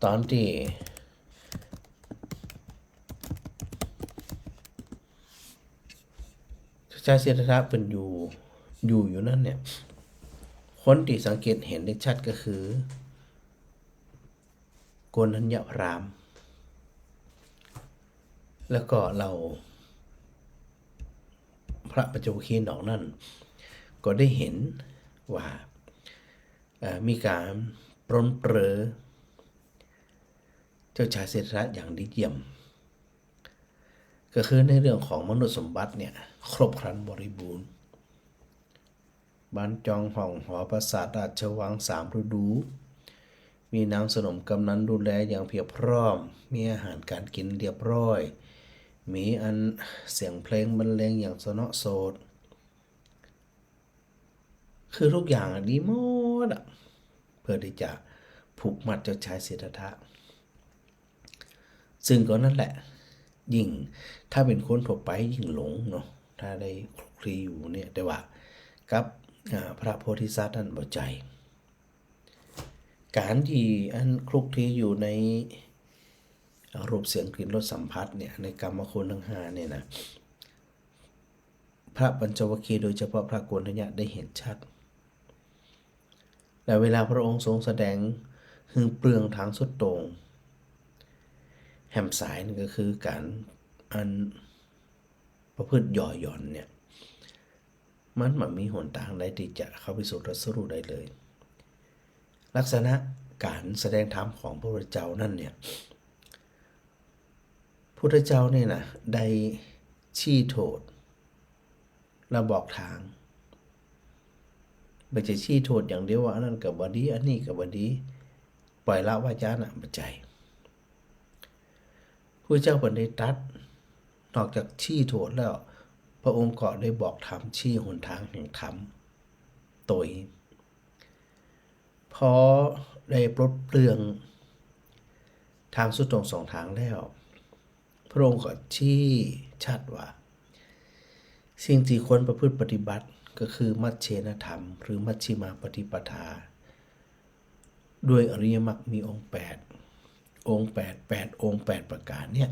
[SPEAKER 1] ตอนที่ชายสิทธัตถะเป็นอยู่นั่นเนี่ยคนที่สังเกตเห็นได้ชัดก็คือโกณัญญพราหมณ์แล้วก็เราพระปัญจวัคคีย์นอกนั้นก็ได้เห็นว่ามีการปรนเปรอเจ้าชายสิทธัตถะอย่างดีเยี่ยมก็คือในเรื่องของมนุษย์สมบัติเนี่ยครบครันบริบูรณ์บ้านจองห้องหอปราสาทราชวัง3 ฤดูมีนางสนมกำนันดูแลอย่างเพียบพร้อมมีอาหารการกินเรียบร้อยมีเสียงเพลงบรรเลงอย่างสนอโสดคือทุกอย่างดีหมดเพื่อที่จะผูกมัดเจ้าชายสิทธัตถะซึ่งก็นั่นแหละ ยิ่งถ้าเป็นคนทั่วไปยิ่งหลงเนาะถ้าได้คลุกคลีอยู่เนี่ยแต่ว่ากับพระโพธิสัตว์นั้นบ่ใจการที่อันคลุกคลีอยู่ในรูปเสียงกลิ่นรสสัมผัสเนี่ยในกรรมคุณทั้ง5เนี่ยนะพระปัญจวัคคีย์โดยเฉพาะพระโกณฑัญญะได้เห็นชัดและเวลาพระองค์ทรงแสดงหึงเปลืองทางสุดโต่งแหมสายนี่ก็คือการอันประพฤติหย่อหย่อนเนี่ยมันมีหนทางใดที่จะเข้าไปสู่ตรัสรู้ได้เลย ลักษณะการแสดงธรรมของพระพุทธเจ้านั่นเนี่ยพุทธเจ้าเนี่ยนะได้ชี้โทษและบอกทางไม่ใช่ชี้โทษอย่างเดียวว่าอันนั้นก็บ่ดีอันนี้ก็บ่ดีปล่อยละวาจาน่ะบ่ใจพระเจ้าเพิ่นได้ตรัสนอกจากชี้โทษแล้วพระองค์ก็ได้บอกธรรมชี้หนทางแห่งธรรมโดยพอได้ปลดเปลื้องทางสุดตรงสองทางแล้วพระองค์ก็ชี้ชัดว่าสิ่งที่ควรประพฤติปฏิบัติก็คือมัชเชนธรรมหรือมัชฌิมาปฏิปทาด้วยอริยมรรคมีองค์8องค์8ประการเนี่ย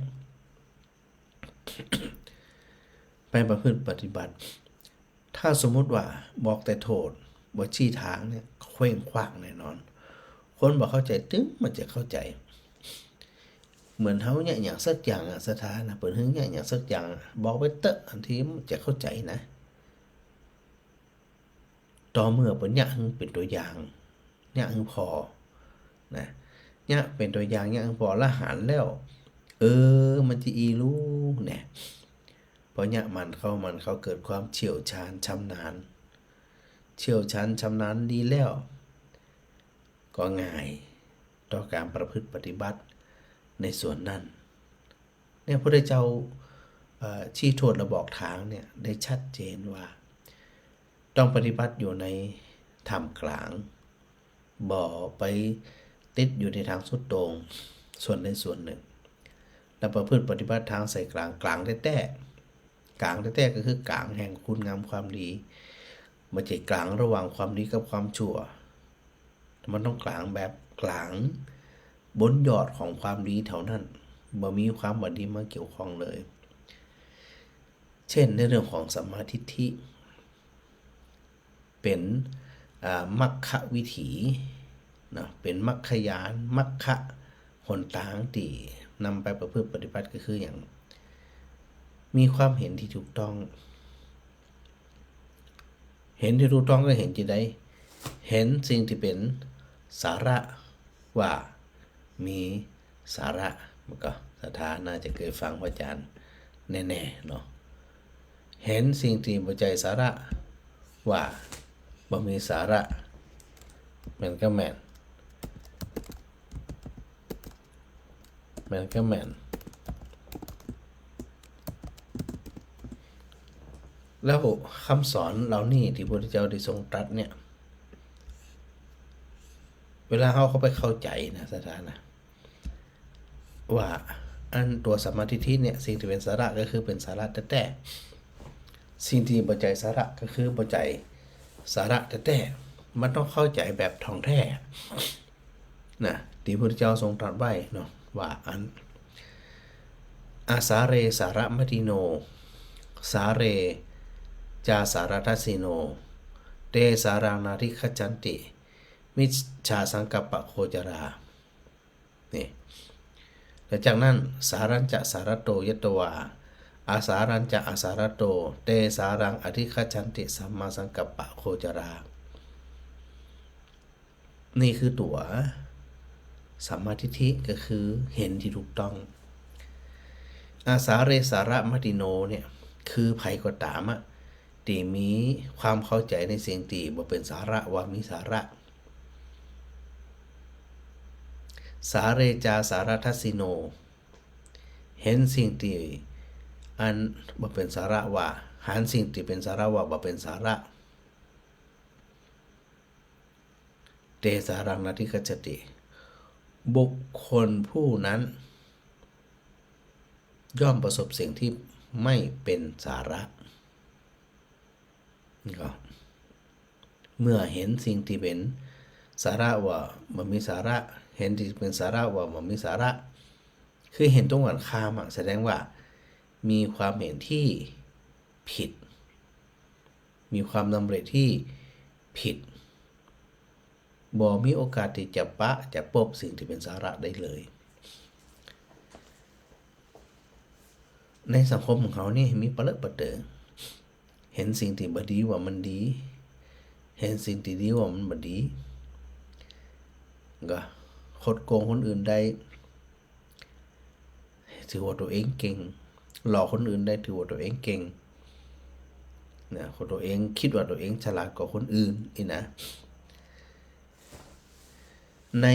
[SPEAKER 1] ไปประพฤติปฏิบัติถ้าสมมุติว่าบอกแต่โทษบ่ชี้ทางเนี่ยเคว้งคว้างแน่นอนคนบ่เข้าใจตึ้งมันจะเข้าใจเหมือนเฮาเนี่ยอย่างสักอย่างสถานะเปิดเฮงเนี่ยอย่างสักอย่างบอกไปเตอะอันที่มันจะเข้าใจนะต่อเมื่อเปิ้นเนี่ยเป็นตัวอย่างเนี่ยพอนะเนี่ยเป็นตัวอย่างเนี่ยพอละหันแล้วมันจะอีรู้เนี่ยเพราะเนี่ยมันเขาเกิดความเชี่ยวชาญชำนาญดีแล้วก็ง่ายต่อการประพฤติปฏิบัติในส่วนนั้นเนี่ยพระพุทธเจ้าชี้โทษและบอกทางเนี่ยได้ชัดเจนว่าต้องปฏิบัติอยู่ในธรรมกลางบ่ไปติดอยู่ในทางสุดโต่งส่วนใดส่วนหนึ่งและประพฤติปฏิบัติทางใส่กลางแท้ก็คือกลางแห่งคุณงามความดีไม่ใช่กลางระหว่างความดีกับความชั่วมันต้องกลางแบบกลางบนยอดของความดีเท่านั้นบ่มีความบ่ดีมาเกี่ยวข้องเลยเช่นในเรื่องของสัมมาทิฏฐิเป็นมัคคะวิถีนะเป็นมัคคยานมัคคะหนทางที่นำไปประพฤติปฏิบัติก็คืออย่างมีความเห็นที่ถูกต้องก็เห็นที่ใดเห็นสิ่งที่เป็นสาระว่ามีสาระมันก็สถาน่าจะเคยฟังพระอาจารย์แน่ๆเนาะเห็นสิ่งที่บ่ใจสาระว่าบ่มีสาระมันก็แม่นแล้วคำสอนเหล่านี้ที่พระพุทธเจ้าได้ทรงตรัสเนี่ยเวลาเขาไปเข้าใจนะสถานะว่าอันตัวสัมมาทิฏฐิเนี่ยสิ่งที่เป็นสาระก็คือเป็นสาระแต่สิ่งที่บ่ใจสาระก็คือบ่ใจสาระแต่มันต้องเข้าใจแบบท่องแท้นะที่พระพุทธเจ้าทรงตรัสไว้เนาะว่าอันอาสาเรสาระมติโนสาเรจาสารทัสสิโนเตสารานาริขจันติมิจฉาสังกัปปะโคจรานี่แล้วจากนั้นสารัญจะสารโตยตวาอาสารัญจะอาสารโตเตสารังอธิขจันติสัมมาสังกัปปะโคจรานี่คือตัวสัมมาทิฏฐิก็คือเห็นที่ถูกต้องอาสาเรสาระมติโนเนี่ยคือไผก็ตามที่มีความเข้าใจในสิ่งที่บ่เป็นสาระว่ามีสาระสาเรจาสารทัสสิโนเห็นสิ่งที่อันบ่เป็นสาระว่าหันสิ่งที่เป็นสาระว่าบ่เป็นสาระเตสารังนาทิคัจจติบุคคลผู้นั้น ย่อมประสบสิ่งที่ไม่เป็นสาระนี่ก็เมื่อเห็นสิ่งที่เป็นสาระว่ามันมีสาระเห็นที่เป็นสาระว่ามันมีสาระคือเห็นตรงกันข้ามแสดงว่ามีความเห็นที่ผิดมีความดำริที่ผิดบ่มีโอกาสที่จะจะพบสิ่งที่เป็นสาระได้เลยในสังคมของเขานี่มีปะเลอะปะเตอเห็นสิ่งที่บ่ดีว่ามันดีเห็นสิ่งที่ดีว่ามันบ่ดีก็คดโกงคนอื่นได้ถือว่าตัวเองเก่งหลอกคนอื่นได้ถือว่าตัวเองเก่งนะคนตัวเองคิดว่าตัวเองฉลาดกว่าคนอื่นอีนะใน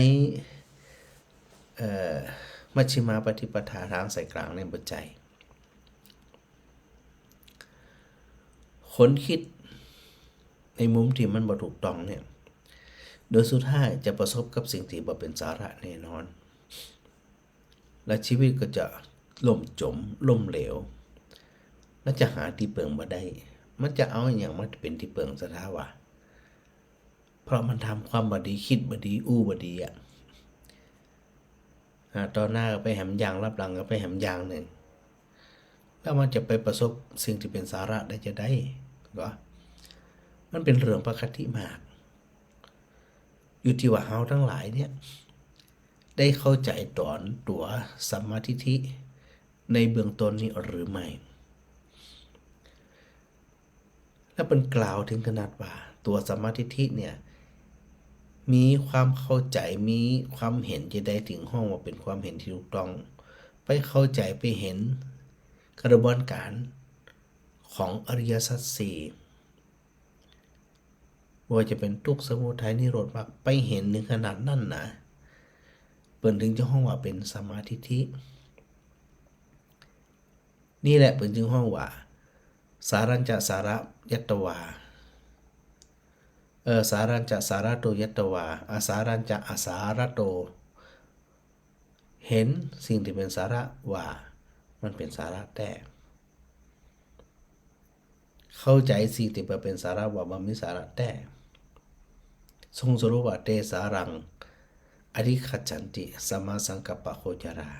[SPEAKER 1] มัชฌิมาปฏิปทาทางสายกลางในบทใจคนคิดในมุมที่มันบ่ถูกต้องเนี่ยโดยสุดท้ายจะประสบกับสิ่งที่บ่เป็นสาระแน่นอนและชีวิตก็จะล่มจมล่มเหลวและจะหาที่เปิงบ่ได้มันจะเอาอย่างมันเป็นที่เปิงสถาวะเพราะมันทำความบ่ดีคิดบ่ดีอู้บ่ดีตอนหน้าก็ไปแหมยางรับหลังก็ไปแหมยางหนึ่งแล้วมันจะไปประสบสิ่งที่เป็นสาระได้จะได้ก็มันเป็นเรื่องปกติมากอยู่ที่ว่าเฮาทั้งหลายเนี่ยได้เข้าใจตอนตัวสัมมาทิฏฐิในเบื้องต้นนี้หรือไม่และเป็นกล่าวถึงขนาดว่าตัวสัมมาทิฏฐิเนี่ยมีความเข้าใจมีความเห็นจะได้ถึงห้องว่าเป็นความเห็นที่ถูกต้องไปเข้าใจไปเห็นกระบวนการของอริยสัจสี่ว่าจะเป็นทุกข์สมุทัยนิโรธมรรคไปเห็นถึงขนาดนั้นนะเปิ่นถึงจะห้องว่าเป็นสัมมาทิฏฐินี่แหละเปิ่นจึงห้องว่าสารัญจะสาระยัตตวาสารัญจะสาระโตยัตตวาอาสารัญจะอาสาระโตเห็นสิ่งที่เป็นสาระว่ามันเป็นสาระแต่เข้าใจสิ่งที่เป็นสาระว่ามันมีสาระแต่ทรงสรุปว่าเตสารังอริคัจฉันติสัมมาสังกัปปะโคจรา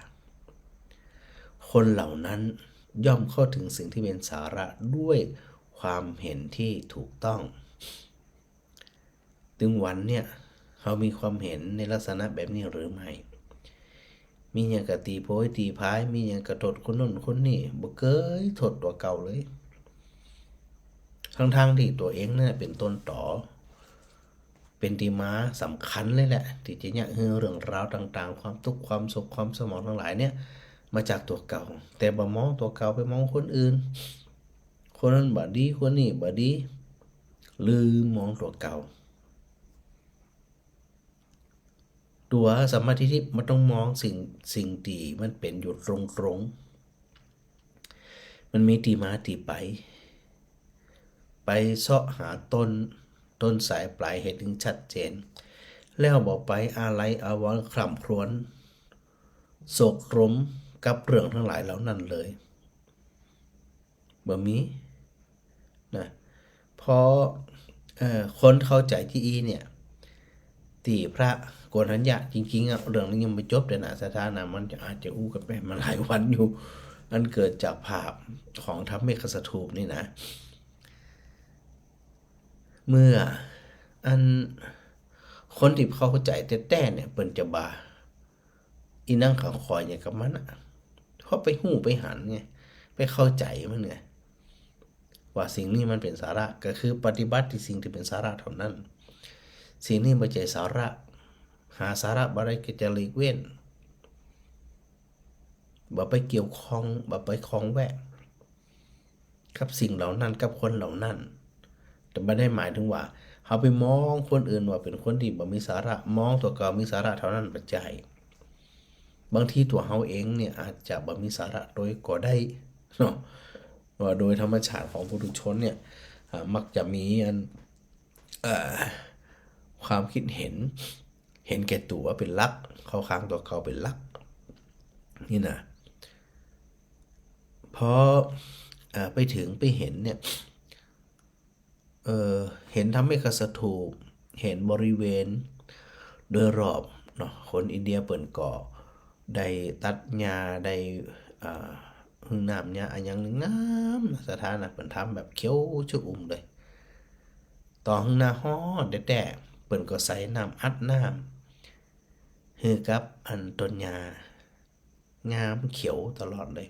[SPEAKER 1] คนเหล่านั้นย่อมเข้าถึงสิ่งที่เป็นสาระด้วยความเห็นที่ถูกต้องถึงวันเนี่ยเขามีความเห็นในลักษณะแบบนี้หรือไม่มีอย่างกะตีโพยตีพายมีอย่างกระโดดคนนู้นคนนี้บ่เคยโทษตัวเก่าเลยทั้งที่ตัวเองเนี่ยเป็นต้นต่อเป็นที่มาสำคัญเลยแหละที่จะเนี่ยเรื่องราวต่างๆความทุกข์ความสุขความสมองทั้งหลายเนี่ยมาจากตัวเก่าแต่บ่มองตัวเก่าไปมองคนอื่นคนนั้นบ่ดีคนนี้บ่ดีลืมมองตัวเก่าตัวสัมมาทิฏฐิมันต้องมองสิ่งที่มันเป็นอยู่ตรงๆมันมีที่มาที่ไปเสาะหาต้นสายปลายเหตุถึงชัดเจนแล้วบอกไปอะไรอาวรณ์คร่ำครวญโศกรมกับเรื่องทั้งหลายเหล่านั้นเลยบ่มีนะพอคนเข้าใจที่อีเนี่ยตีพระโกณทัญญะจริงๆเรื่องนี้ยังไม่จบแต่นะสถานะมันจะอาจจะอู้กันไปมาหลายวันอยู่อันเกิดจากภาพของทัพเมฆสถูปนี่นะเมื่ออันคนที่เข้าใจแต่เนี่ยเปิ้นจะบาอีนั่งขังคอยอย่างกับมันเพราะไปหู้ไปหันไงไปเข้าใจมันไงว่าสิ่งนี้มันเป็นสาระก็คือปฏิบัติที่สิ่งที่เป็นสาระเท่านั้นสิ่งนี้ไม่ใช่สาระหาสาระบ่ได้ก็จะหลีกเว้นบ่ไปเกี่ยวข้องบ่ไปคล้องแวะกับสิ่งเหล่านั้นกับคนเหล่านั้นแต่ไม่ได้หมายถึงว่าเขาไปมองคนอื่นว่าเป็นคนที่บ่มีสาระมองตัวเก่ามีสาระเท่านั้นปัจจัยบางทีตัวเขาเองเนี่ยอาจจะบ่มีสาระโดยก็ได้เนาะว่าโดยธรรมชาติของปุถุชนเนี่ยมักจะมีความคิดเห็นแก่ตัวเป็นหลักเข้าข้างตัวเขาเป็นหลักนี่นะ อไปถึงไปเห็นเนี่ยเห็นทำให้กษัตริย์ถูกเห็นบริเวณโดยรอบเนาะคนอินเดียเปิ่นก่อได้ตัดหญ้าได้หึงน้ำหญ้าอันยังงามสถานะเปิ่นทำแบบเขียวชอุ่มเลยต่อหึงหน้าฮ้อนแดดเปิ่นก็ใส่น้ำอัดน้ำฮือกับอันต้นหญ้างามเขียวตลอดเลย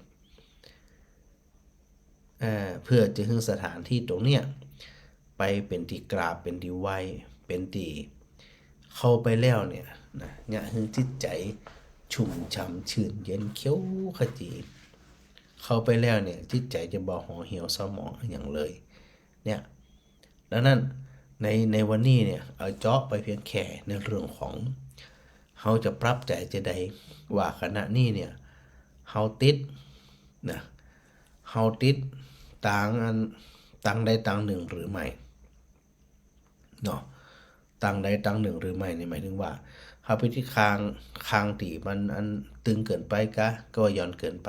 [SPEAKER 1] เพื่อจะให้สถานที่ตรงเนี้ยไปเป็นที่กราบเป็นที่ไหว้เป็นที่เข้าไปแล้วเนี่ยนะเนี่ยให้จิตใจชุ่มฉ่ำชื่นเย็นเขียวขจีเข้าไปแล้วเนี่ยจิตใจจะบ่ห่อเหี่ยวเศร้าหมองอย่างเลยเนี่ยดังนั้นในวันนี้เนี่ยเอาเจาะไปเพียงแค่ในเรื่องของเขาจะปรับใจจะได้ว่าขณะนี้เนี่ยเขาติดนะเขาติดต่างใดต่างหนึ่งหรือไม่เนาะต่างใดต่างหนึ่งหรือไม่นี่หมายถึงว่าเขาไปที่คางตีมันอันตึงเกินไปก็ย่อนเกินไป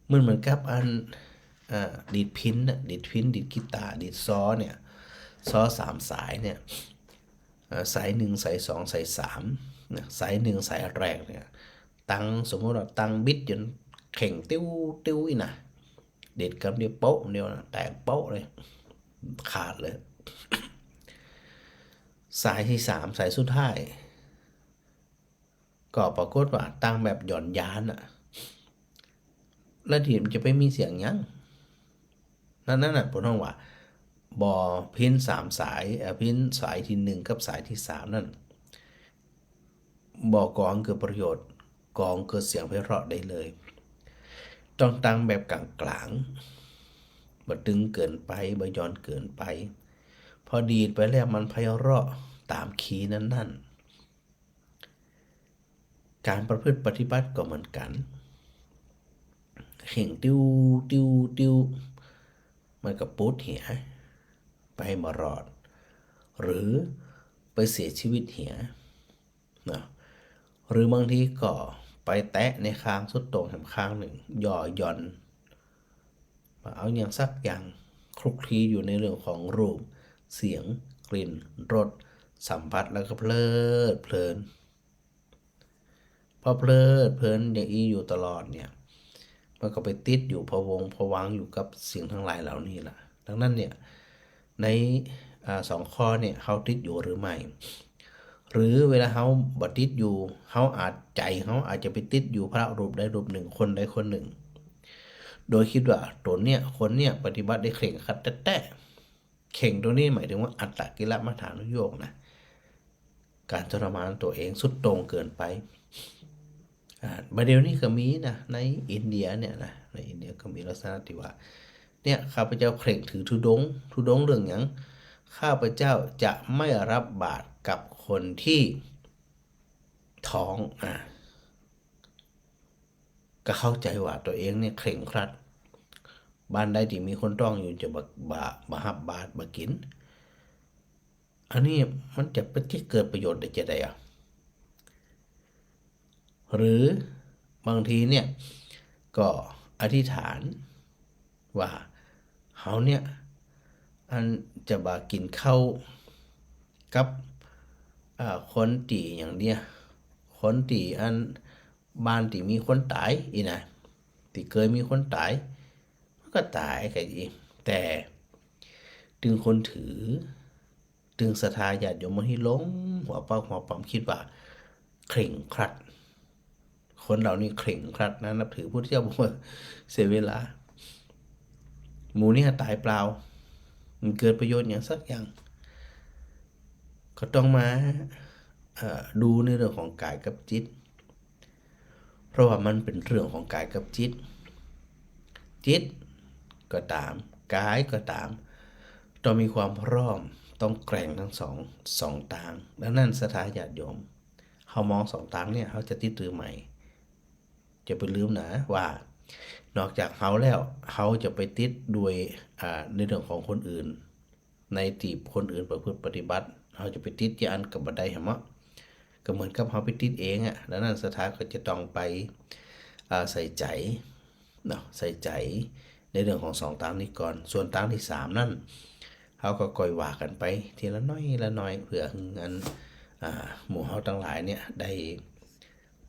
[SPEAKER 1] เหมือนกับอันดีดพินดีดกีตาร์ดีดซอเนี่ยซอ3 สายเนี่ยสาย1สาย2สาย3เนี่ยสาย1สายแรกเนี่ยตั้งสมมติว่าตั้งบิดจนเข่งติ้วอีน่ะเด็ดกับเดียวโป๊ะเดียวนะแตกโป๊ะเลยขาดเลยสายที่3สายสุดท้ายก็ปรากฏว่าตั้งแบบหย่อนยานอะแล้วที่มันจะไปมีเสียงยังนั่นน่ะผมต้องว่าบ่พิน3 สายพินสายที่1กับสายที่3นั่นบ่กองเกิดประโยชน์กองเกิดเสียงไพเราะได้เลยต้องตั้งแบบกลางๆบ่ตึงเกินไปบ่ย้อนเกินไปพอดีดไปแล้วมันไพเราะตามคีย์นั้นๆการประพฤติปฏิบัติก็เหมือนกันเข่งติ้วมันก็ปุ๊ดเหียไปมารอดหรือไปเสียชีวิตเหียนะหรือบางทีก็ไปแตะในคางสุดโต่งแห่งข้างหนึ่งย่อย่อนเอาอย่างสักอย่างคลุกคลีอยู่ในเรื่องของรูปเสียงกลิ่นรสสัมผัสแล้วก็เพลิดเพลินพอเพลิดเพลินอย่างนี้อยู่ตลอดเนี่ยมันก็ไปติดอยู่พะวงพะวังอยู่กับสิ่งทั้งหลายเหล่านี้ล่ะดังนั้นเนี่ยใน2 ข้อเนี่ยเขาติดอยู่หรือไม่หรือเวลาเขาบ่ติดอยู่เขาอาจจะไปติดอยู่พระรูปใดรูปหนึ่งคนใดคนหนึ่งโดยคิดว่าตนเนี่ยคนเนี่ยปฏิบัติได้เข่งขัดแต่เข่งตัวนี้หมายถึงว่าอัตตกิลมัฏฐานุโยคนะการทรมานตัวเองสุดโต่งเกินไปประเดี๋ยวนี้ก็มีนะในอินเดียเนี่ยนะในอินเดียก็มีลักษณะที่ว่าเนี่ยข้าพเจ้าเคร่งถือธุดงค์เรื่องอย่างข้าพเจ้าจะไม่รับบาตรกับคนที่ท้องก็เข้าใจว่าตัวเองเนี่ยเคร่งครัดบ้านใดที่มีคนท้องอยู่จะบ่รับบาตรบ่กินอันนี้มันจะเป็นที่เกิดประโยชน์ได้จะได้หรือบางทีเนี่ยก็อธิษฐานว่าเขาเนี่ยอันจะบ่กินข้าวกับคนตีอย่างเดียวคนตีอันบ้านที่มีคนตายอีนะที่เคยมีคนตายมันก็ตายกันอีแต่ถึงคนถือถึงศรัทธาญาติโยมที่หลงหัวเป้าหัวปั๊มคิดว่าเคร่งครัดคนเหล่านี้เคร่งครัดนะนับถือพุทธเจ้าบอกว่าเสียเวลาหมูนี่ตายเปล่ามันเกิดประโยชน์อย่างสักอย่างก็ต้องมาดูในเรื่องของกายกับจิตเพราะว่ามันเป็นเรื่องของกายกับจิตก็ตามกายก็ตามต้องมีความพร้อมต้องแกร่งทั้งสองทางดังนั้นศรัทธาญาติโยมเขามอง2 ทางเนี่ยเขาจะติดหรือไม่จะไปลืมนะว่านอกจากเขาแล้วเขาจะไปติดด้วยในเรื่องของคนอื่นในที่คนอื่นประพฤติปฏิบัติเขาจะไปติดยานกับบันไดเหรอก็เหมือนกับเขาไปติดเองดังนั้นศรัทธาก็จะต้องไป ใส่ใจเนาะใส่ใจในเรื่องของ2ตังนี้ก่อนส่วนตังที่3นั่นเขาก็ก่อยว่ากันไปทีละน้อยละน้อยเพื่อเงินหมู่เฮาทั้งหลายเนี่ยได้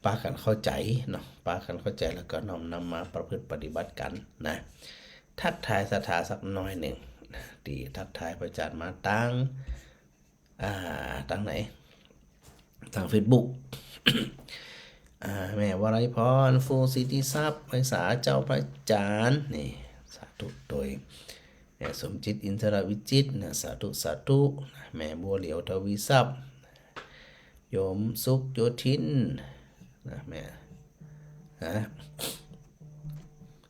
[SPEAKER 1] ปากันเข้าใจเนาะปากันเข้าใจแล้วก็น้อมนำมาประพฤติปฏิบัติกันนะทักทายสถาสักน้อยหนึ่งดีทักทายประจานมาตั้งไหนทาง Facebook แม่วรัยพรฟูสิทธิทรัพย์ไพศาลเจ้าพระจานนี่สาธุโดยแม่สมจิตอินทรวิจิตรนะสาธุสาธุแม่บัวเหลียวทวีทรัพย์โยมสุขโยธินนะแม่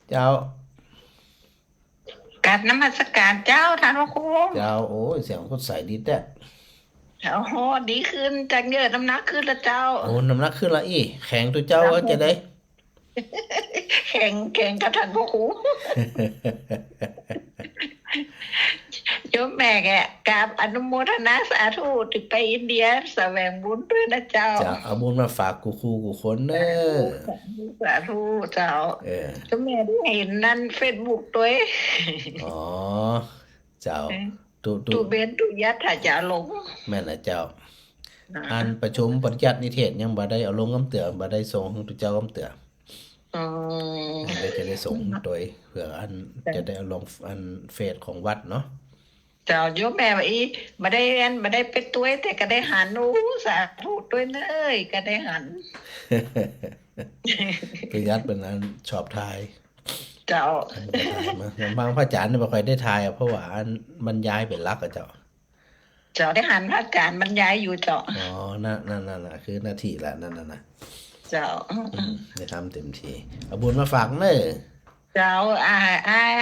[SPEAKER 1] เจ้า
[SPEAKER 2] การนมัสการเจ้าท่านพระครู
[SPEAKER 1] เจ้าโอ้ยเสียงคนใสดีแต่
[SPEAKER 2] โอ้โหดีขึ้นจากเยอะน้ำหนักขึ้นแล้วเจ้า
[SPEAKER 1] โอ้น้ำหนักขึ้นละอีแข็งตัวเจ้าก็จะได้
[SPEAKER 2] แข่งกับท่านพระครูโยมแม่แกกราบอนุโมทนาสาธุถึงไปอินเดียแสวงบุญด้วยนะเจ้า
[SPEAKER 1] จะเอาบุญมาฝากกูคนเด้อ
[SPEAKER 2] สาธุเจ้าโยมแม่ได้เห็นนั่นเฟซบุ๊กตัวเอง
[SPEAKER 1] อ๋อเจ้าตุ
[SPEAKER 2] ตูเบนตูยัดถ้าจะลง
[SPEAKER 1] แม่นนะเจ้าอันประชุมปริยัตินิเทศยังบ่ได้เอาลงกำเตือบ่ได้ส่งให้ทุกเจ้ากำเตือจะได้ส่งโดยเพื่ออันจะได้เอาลงอันเฟซของวัดเนาะ
[SPEAKER 2] เจ้าโยมแม่ว่าอีบ่ได้เป็นตัวแต่ก็ได้หันอู้สาธุด้วยเนยก็ได้หัน
[SPEAKER 1] ปริยัติเป็นอันชอบทาย
[SPEAKER 2] เจ้า
[SPEAKER 1] บางพระอาจารย์เนี่ยบ่ค่อยได้ทายเพราะว่าอันบรรยายเป็นหลักอะเจ้า
[SPEAKER 2] เจ้าได้หันพระอาจารย์บรรยายอยู่เจ้า
[SPEAKER 1] อ๋อนั่นคือหน้าที่ละนั่นน่ะ
[SPEAKER 2] เจ้า
[SPEAKER 1] ได้ทำเต็มที่เอาบุญมาฝากเด้อ
[SPEAKER 2] เจ้า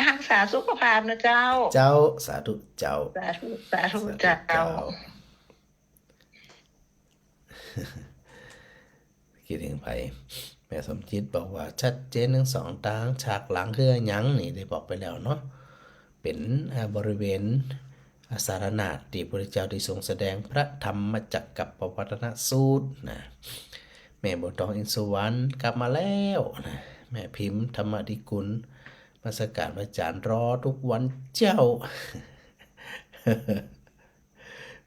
[SPEAKER 2] รักษาสุขภาพนะเจ้า
[SPEAKER 1] เจ้าสาธุเจ้า
[SPEAKER 2] สาธุเจ้า
[SPEAKER 1] คิดถึงไปแม่สมจิตบอกว่าชัดเจนทั้ง2ทางฉากหลังคือหยังนี่ได้บอกไปแล้วเนาะเป็นบริเวณสารนาถที่พระเจ้าได้ทรงแสดงพระธรรมจักรกับปวัตนสูตรนะแม่บัวทองอินทร์สุวรรณกลับมาแล้วนะแม่พิมพ์ธรรมดิกุลมาสการพระอาจารย์รอทุกวันเจ้า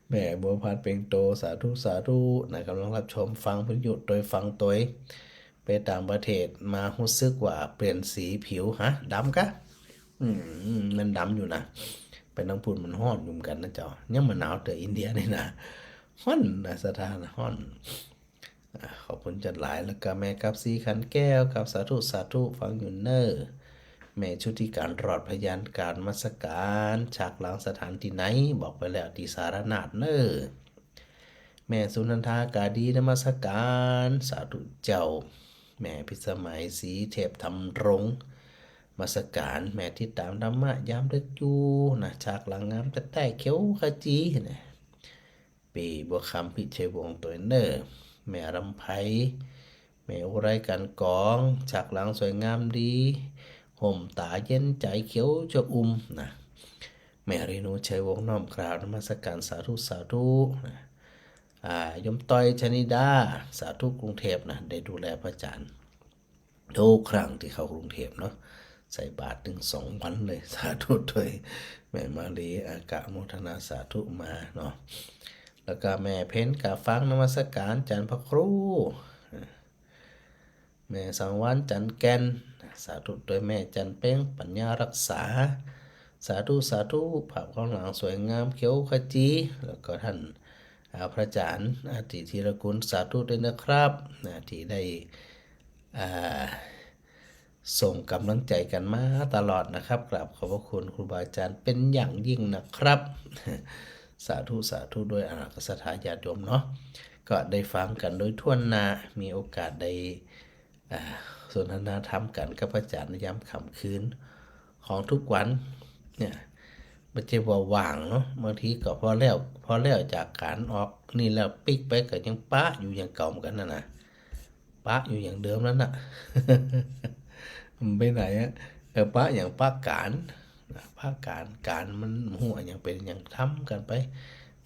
[SPEAKER 1] แม่บัวพัดเปงโตสาธุนะกำลังรับชมฟังพิยุโดยฟังตัวไปต่างประเทศมารู้สึกว่าเปลี่ยนสีผิวฮะดำกะมันดำอยู่นะไปน้ำพุ่นมันฮ้อนอยู่กันนะเจ้ายังมันหนาวแต่อินเดียนี่นะฮ้อนนะสถานฮ้อนขอบคุณจัดหลายแล้วก็แม่กับสีขันแก้วกับสาธุฟังอยู่เนอร์แม่ชุติการรอดพยานการมัสการฉากหลังสถานที่ไหนบอกไปแล้วที่สารนาถเนอร์แม่สุนันทากาดีนมัสการสาธุเจ้าแม่พิสมัยสีเทพธรรมรงมัสการแม่ที่ตามธรรมะยามดึกอยู่นะฉากหลังงามแต่แต่เขียวขจีนะปีบัวคำพิชัยวงศ์ตัวเนอร์แม่รำไพแม่อุไรกันกองฉากหลังสวยงามดีห่มตาเย็นใจเขียวจะนะแม่เรนูชัยวงศ์น้อมกราบนมัสการสาธุนะยมต้อยชนิดาสาธุกรุงเทพนะได้ดูแลพระอาจารย์ทุกครั้งที่เข้ากรุงเทพเนาะใส่บาตรถึง2 วันเลยสาธุด้วยแม่มาลีอากาโมทนาสาธุมาเนาะแล้วก็แม่เพ้นกาฟังนมัสการจันทร์พระครูแม่สังวรจันทร์แก่นสาธุด้วยแม่จันทร์เป้งปัญญารักษาสาธุภาพข้างหลังสวยงามเขียวขจีแล้วก็ท่านพระอาจารย์อาทิธีรกุลสาธุด้วยนะครับที่ได้ส่งกำลังใจกันมาตลอดนะครับกราบขอบพระคุณครูบาอาจารย์เป็นอย่างยิ่งนะครับ สาธุด้วยอนักสถาญาติโยมเนาะก็ได้ฟังกันโดยทั่วหน้ามีโอกาสได้สนทนาธรรมกันกับพระอาจารย์ในยามค่ำคืนของทุกวันเนี่ยมันจะว่างเนาะบางทีก็พอแล้วจากการออกนี่แล้วปิกไปก็ยังปะอยู่อย่างเก่าเหมือนกันนะปะอยู่อย่างเดิมแล้วน่ะ มันไปไหนอะปะอย่างปะการมันหัวอย่างเป็นอย่างทำกันไป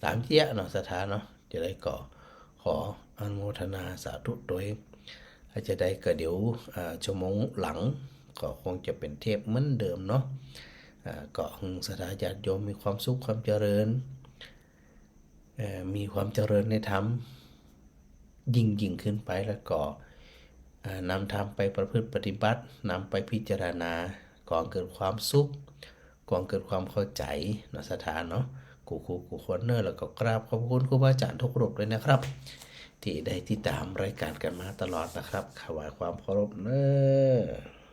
[SPEAKER 1] ตามเจี๊ยเนาะสถานเนาะจะได้ก่อขออนุโมทนาสาธุโดย อาจจะได้ก็เดี๋ยวชั่วโมงหลังก็คงจะเป็นเทปเหมือนเดิมเนาะก็สถาญาติโยมมีความสุขความเจริญมีความเจริญในธรรมยิ่งขึ้นไปแล้วก็นำธรรมไปประพฤติปฏิบัตินำไปพิจารณาก่อเกิดความสุขก่อเกิดความเข้าใจเนาะสถานเนาะกูคนเนอร์แล้วก็กราบขอบคุณครูบาอาจารย์ทุกรูปเลยนะครับที่ได้ติดตามรายการกันมาตลอดนะครับขอความเคารพเนอ